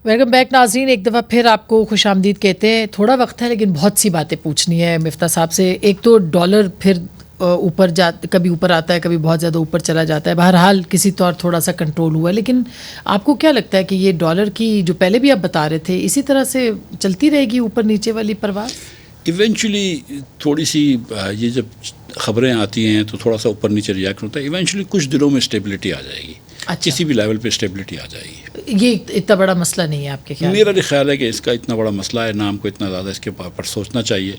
ویلکم بیک ناظرین, ایک دفعہ پھر آپ کو خوش آمدید کہتے ہیں. تھوڑا وقت ہے لیکن بہت سی باتیں پوچھنی ہے مفتاح صاحب سے. ایک تو ڈالر پھر اوپر کبھی اوپر آتا ہے, کبھی بہت زیادہ اوپر چلا جاتا ہے. بہرحال کسی طور تھوڑا سا کنٹرول ہوا ہے, لیکن آپ کو کیا لگتا ہے کہ یہ ڈالر کی جو پہلے بھی آپ بتا رہے تھے اسی طرح سے چلتی رہے گی اوپر نیچے والی پرواز؟ ایونچولی تھوڑی سی یہ جب خبریں آتی ہیں تو تھوڑا سا اوپر نیچے ریئیکٹ ہوتا ہے. ایونچولی کچھ دنوں میں اسٹیبلٹی آ جائے گی. اچھا, کسی بھی لیول پہ اسٹیبلٹی آ جائے گی. یہ اتنا بڑا مسئلہ نہیں ہے آپ کے خیال؟ میرا خیال ہے کہ اس کا اتنا بڑا مسئلہ ہے, نہ ہم کو اتنا زیادہ اس کے اوپر سوچنا چاہیے.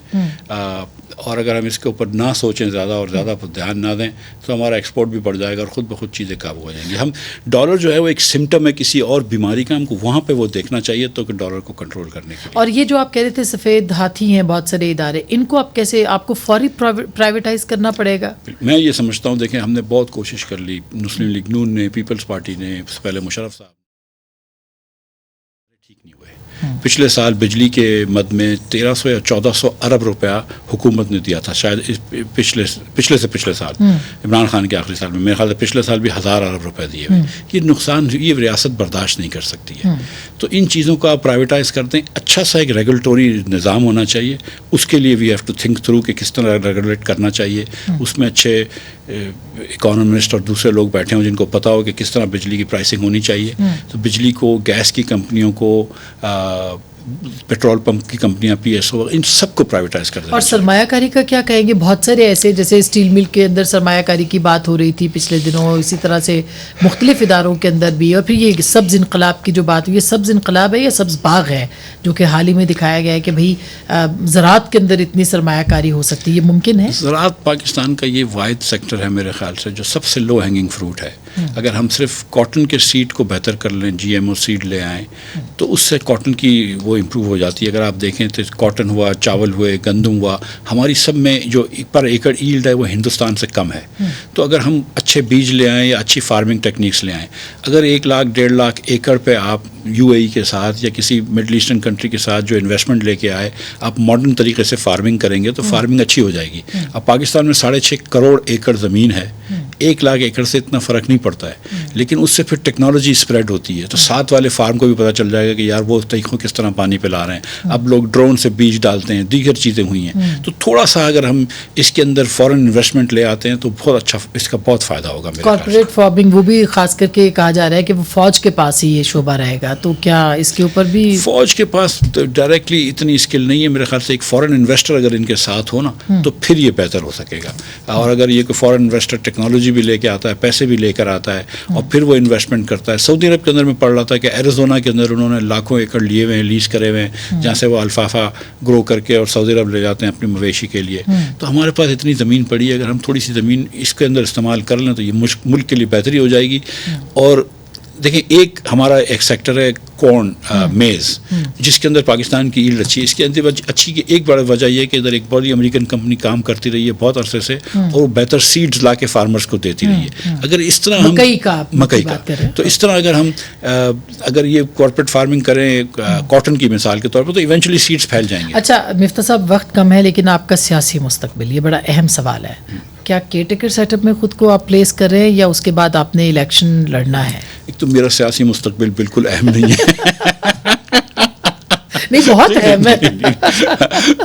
اور اگر ہم اس کے اوپر نہ سوچیں زیادہ اور زیادہ پر دھیان نہ دیں تو ہمارا ایکسپورٹ بھی بڑھ جائے گا اور خود بخود چیزیں قابو ہو جائیں گی. ہم ڈالر جو ہے وہ ایک سمٹم ہے کسی اور بیماری کا, ہم کو وہاں پہ وہ دیکھنا چاہیے تو کہ ڈالر کو کنٹرول کرنے کے لیے. اور یہ جو آپ کہہ رہے تھے سفید ہاتھی ہیں بہت سارے ادارے, ان کو آپ کیسے, آپ کو فوری پرائیویٹائز کرنا پڑے گا؟ میں یہ سمجھتا ہوں, دیکھیں ہم نے بہت کوشش کر لی, مسلم لیگ نون نے, پیپلز پارٹی نے, پہلے مشرف صاحب, ٹھیک نہیں ہوئے. پچھلے سال بجلی کے مد میں 1300 یا 1400 ارب روپیہ حکومت نے دیا تھا, شاید پچھلے سے پچھلے سال عمران خان کے آخری سال میں. میرے خیال سے پچھلے سال بھی 1000 ارب روپے دیے ہوئے. یہ نقصان یہ ریاست برداشت نہیں کر سکتی ہے. تو ان چیزوں کو آپ پرائیویٹائز کر دیں. اچھا سا ایک ریگولیٹوری نظام ہونا چاہیے, اس کے لیے we have to think through کہ کس طرح ریگولیٹ کرنا چاہیے. اس میں اچھے اکانومسٹ اور دوسرے لوگ بیٹھے ہوں جن کو پتہ ہو کہ کس طرح بجلی کی پرائسنگ ہونی چاہیے. تو بجلی کو, گیس کی کمپنیوں کو, پیٹرول پمپ کی کمپنیاں, PSO, ان سب کو پرائیویٹائز کر دیں. اور سرمایہ کاری کا کیا کہیں گے؟ بہت سارے ایسے, جیسے اسٹیل مل کے اندر سرمایہ کاری کی بات ہو رہی تھی پچھلے دنوں, اسی طرح سے مختلف اداروں کے اندر بھی. اور پھر یہ سبز انقلاب کی جو بات ہوئی, یہ سبز انقلاب ہے یا سبز باغ ہے جو کہ حال ہی میں دکھایا گیا ہے کہ بھائی زراعت کے اندر اتنی سرمایہ کاری ہو سکتی ہے, یہ ممکن ہے؟ زراعت پاکستان کا یہ واحد سیکٹر ہے میرے خیال سے جو سب سے لو ہینگنگ فروٹ ہے. اگر ہم صرف کاٹن کے سیڈ کو بہتر کر لیں, GMO سیڈ لے آئیں, تو اس سے کاٹن کی وہ امپروو ہو جاتی ہے. اگر آپ دیکھیں تو کاٹن ہوا, چاول ہوئے, گندم ہوا, ہماری سب میں جو پر ایکڑ ایلڈ ہے وہ ہندوستان سے کم ہے. تو اگر ہم اچھے بیج لے آئیں یا اچھی فارمنگ ٹیکنیکس لے آئیں, اگر 1 لاکھ 1.5 لاکھ ایکڑ پہ آپ UAE کے ساتھ یا کسی مڈل ایسٹرن کنٹری کے ساتھ جو انویسٹمنٹ لے کے آئے, آپ ماڈرن طریقے سے فارمنگ کریں گے تو فارمنگ اچھی ہو جائے گی. اب پاکستان میں 6.5 کروڑ ایکڑ زمین ہے, 1 لاکھ ایکڑ سے اتنا فرق نہیں پڑتا ہے، لیکن اس سے پھر ٹیکنالوجی اسپریڈ ہوتی ہے، تو ساتھ والے فارم کو بھی پتہ چل جائے گا کہ یار وہ طریقوں کس طرح پانی پلا رہے ہیں، اب لوگ ڈرون سے بیج ڈالتے ہیں، دیگر چیزیں ہوئی ہیں. تو تھوڑا سا اگر ہم اس کے اندر فورن انویسٹمنٹ لے آتے ہیں تو بہت اچھا، اس کا بہت فائدہ ہوگا. کارپوریٹ فارمنگ وہ بھی خاص کر کے کہا جا رہا ہے کہ وہ فوج کے پاس ہی یہ شعبہ رہے گا، تو کیا اس کے اوپر بھی؟ فوج کے پاس ڈائریکٹلی اتنی اسکل نہیں ہے میرے خیال سے. ایک فورن انویسٹر اگر ان کے ساتھ ہو نا تو پھر یہ بہتر ہو سکے گا. اور اگر یہ کوئی فورن انویسٹر ٹیکنالوجی بھی لے کے آتا ہے، پیسے بھی لے کر آتا ہے اور پھر وہ انویسٹمنٹ کرتا ہے. سعودی عرب کے اندر میں پڑھ رہا تھا کہ ایریزونا کے اندر انہوں نے لاکھوں ایکڑ لیے ہوئے ہیں، لیز کرے ہوئے ہیں، جہاں سے وہ الفافا گرو کر کے اور سعودی عرب لے جاتے ہیں اپنی مویشی کے لیے. تو ہمارے پاس اتنی زمین پڑی ہے، اگر ہم تھوڑی سی زمین اس کے اندر استعمال کر لیں تو یہ ملک کے لیے بہتری ہو جائے گی. اور دیکھیں ایک ہمارا ایک سیکٹر ہے کارن، میز، جس کے اندر پاکستان کی ایلڈ اچھی ہے. اس کے اندر اچھی کی ایک بڑا وجہ یہ کہ ادھر ایک بڑی امریکن کمپنی کام کرتی رہی ہے بہت عرصے سے، اور وہ بہتر سیڈز لا کے فارمرز کو دیتی رہی ہے. اگر اس طرح ہم مکئی کا تو اس طرح اگر ہم اگر یہ کارپوریٹ فارمنگ کریں کاٹن کی مثال کے طور پر تو ایونچولی سیڈز پھیل جائیں گے. اچھا مفتاح صاحب، وقت کم ہے لیکن آپ کا سیاسی مستقبل یہ بڑا اہم سوال ہے. کیا کیئر ٹیکر سیٹ اپ میں خود کو آپ پلیس کر رہے ہیں یا اس کے بعد آپ نے الیکشن لڑنا ہے؟ ایک تو میرا سیاسی مستقبل بالکل اہم نہیں ہے. نہیں، بہت اہم ہے.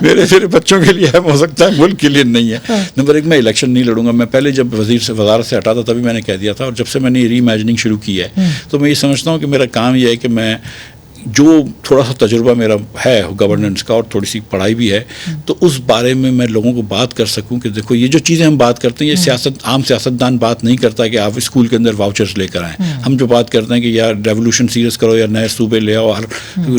میرے بچوں کے لیے اہم ہو سکتا ہے، ملک کے لیے نہیں ہے. نمبر ایک، میں الیکشن نہیں لڑوں گا. میں پہلے جب وزارت سے ہٹا تھا تبھی میں نے کہہ دیا تھا، اور جب سے میں نے ری امیجننگ شروع کی ہے تو میں یہ سمجھتا ہوں کہ میرا کام یہ ہے کہ میں جو تھوڑا سا تجربہ میرا ہے گورننس کا اور تھوڑی سی پڑھائی بھی ہے، تو اس بارے میں لوگوں کو بات کر سکوں کہ دیکھو یہ جو چیزیں ہم بات کرتے ہیں یہ عام سیاستدان بات نہیں کرتا کہ آپ اسکول کے اندر واؤچرز لے کر آئیں. ہم جو بات کرتے ہیں کہ یار ریولیوشن سیریس کرو یا نئے صوبے لے آؤ، ہر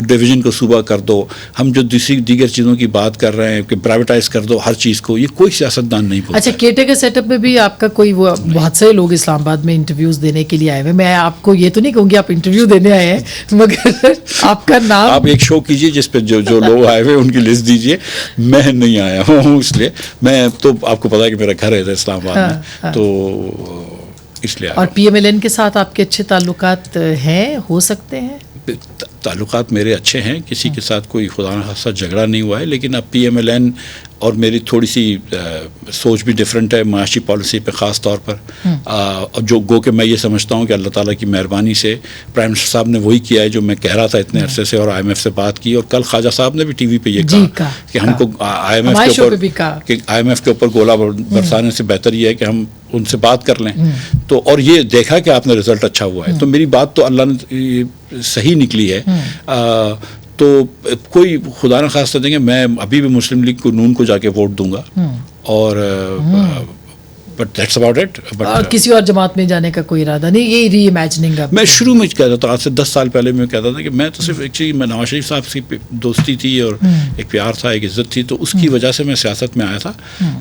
ڈویژن کو صوبہ کر دو. ہم جو دیگر چیزوں کی بات کر رہے ہیں کہ پرائیویٹائز کر دو ہر چیز کو، یہ کوئی سیاستدان نہیں بولتا. اچھا، کیئر ٹیکر سیٹ اپ میں بھی آپ کا کوئی وہ بہت سے لوگ اسلام آباد میں انٹرویوز دینے کے لیے آئے ہوئے. میں آپ کو یہ تو نہیں کہوں گی آپ انٹرویو دینے آئے ہیں، مگر آپ کا نام آپ ایک شو کیجیے جس پہ جو لوگ آئے ہوئے ان کی لسٹ دیجیے. میں نہیں آیا ہوں، اس لیے میں تو آپ کو پتا ہے کہ میرا گھر ہے اسلام آباد میں، تو اس لیے. اور پی ایم ایل این کے ساتھ آپ کے اچھے تعلقات ہیں، ہو سکتے ہیں؟ تعلقات میرے اچھے ہیں، کسی کے ساتھ کوئی خدا نخواستہ جھگڑا نہیں ہوا ہے، لیکن اب پی ایم ایل این اور میری تھوڑی سی سوچ بھی ڈفرینٹ ہے معاشی پالیسی پہ خاص طور پر. جو گو کہ میں یہ سمجھتا ہوں کہ اللہ تعالیٰ کی مہربانی سے پرائم منسٹر صاحب نے وہی کیا ہے جو میں کہہ رہا تھا اتنے عرصے سے، اور آئی ایم ایف سے بات کی. اور کل خواجہ صاحب نے بھی ٹی وی پہ یہ کہا کہ ہم کو آئی ایم ایف کے اوپر گولہ برسانے سے بہتر یہ ہے کہ ہم ان سے بات کر لیں. تو اور یہ دیکھا کہ آپ نے رزلٹ اچھا ہوا ہے، تو میری بات تو اللہ نے صحیح نکلی ہے. تو کوئی خدا نہ خواستہ دیں گے میں ابھی بھی مسلم لیگ کو نون کو جا کے ووٹ دوں گا، اور بٹ دیٹس اباؤٹ اٹ. کسی اور جماعت میں جانے کا کوئی ارادہ نہیں؟ یہ ری امیجننگ. میں شروع میں کہتا تھا، آج سے 10 سال پہلے میں کہتا تھا کہ میں تو صرف ایکچولی میں نواز شریف صاحب کی دوستی تھی اور ایک پیار تھا، ایک عزت تھی، تو اس کی وجہ سے میں سیاست میں آیا تھا.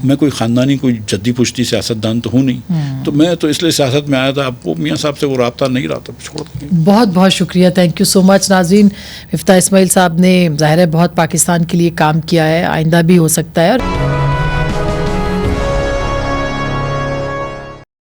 میں کوئی خاندانی کوئی جدی پشتی سیاستدان تو ہوں نہیں، تو میں تو اس لیے سیاست میں آیا تھا. اب وہ میاں صاحب سے وہ رابطہ نہیں رہا، چھوڑ دیں. بہت بہت شکریہ، تھینک یو سو مچ. ناظرین، مفتاح اسماعیل صاحب نے ظاہر ہے بہت پاکستان کے لیے کام کیا ہے، آئندہ بھی ہو سکتا ہے. اور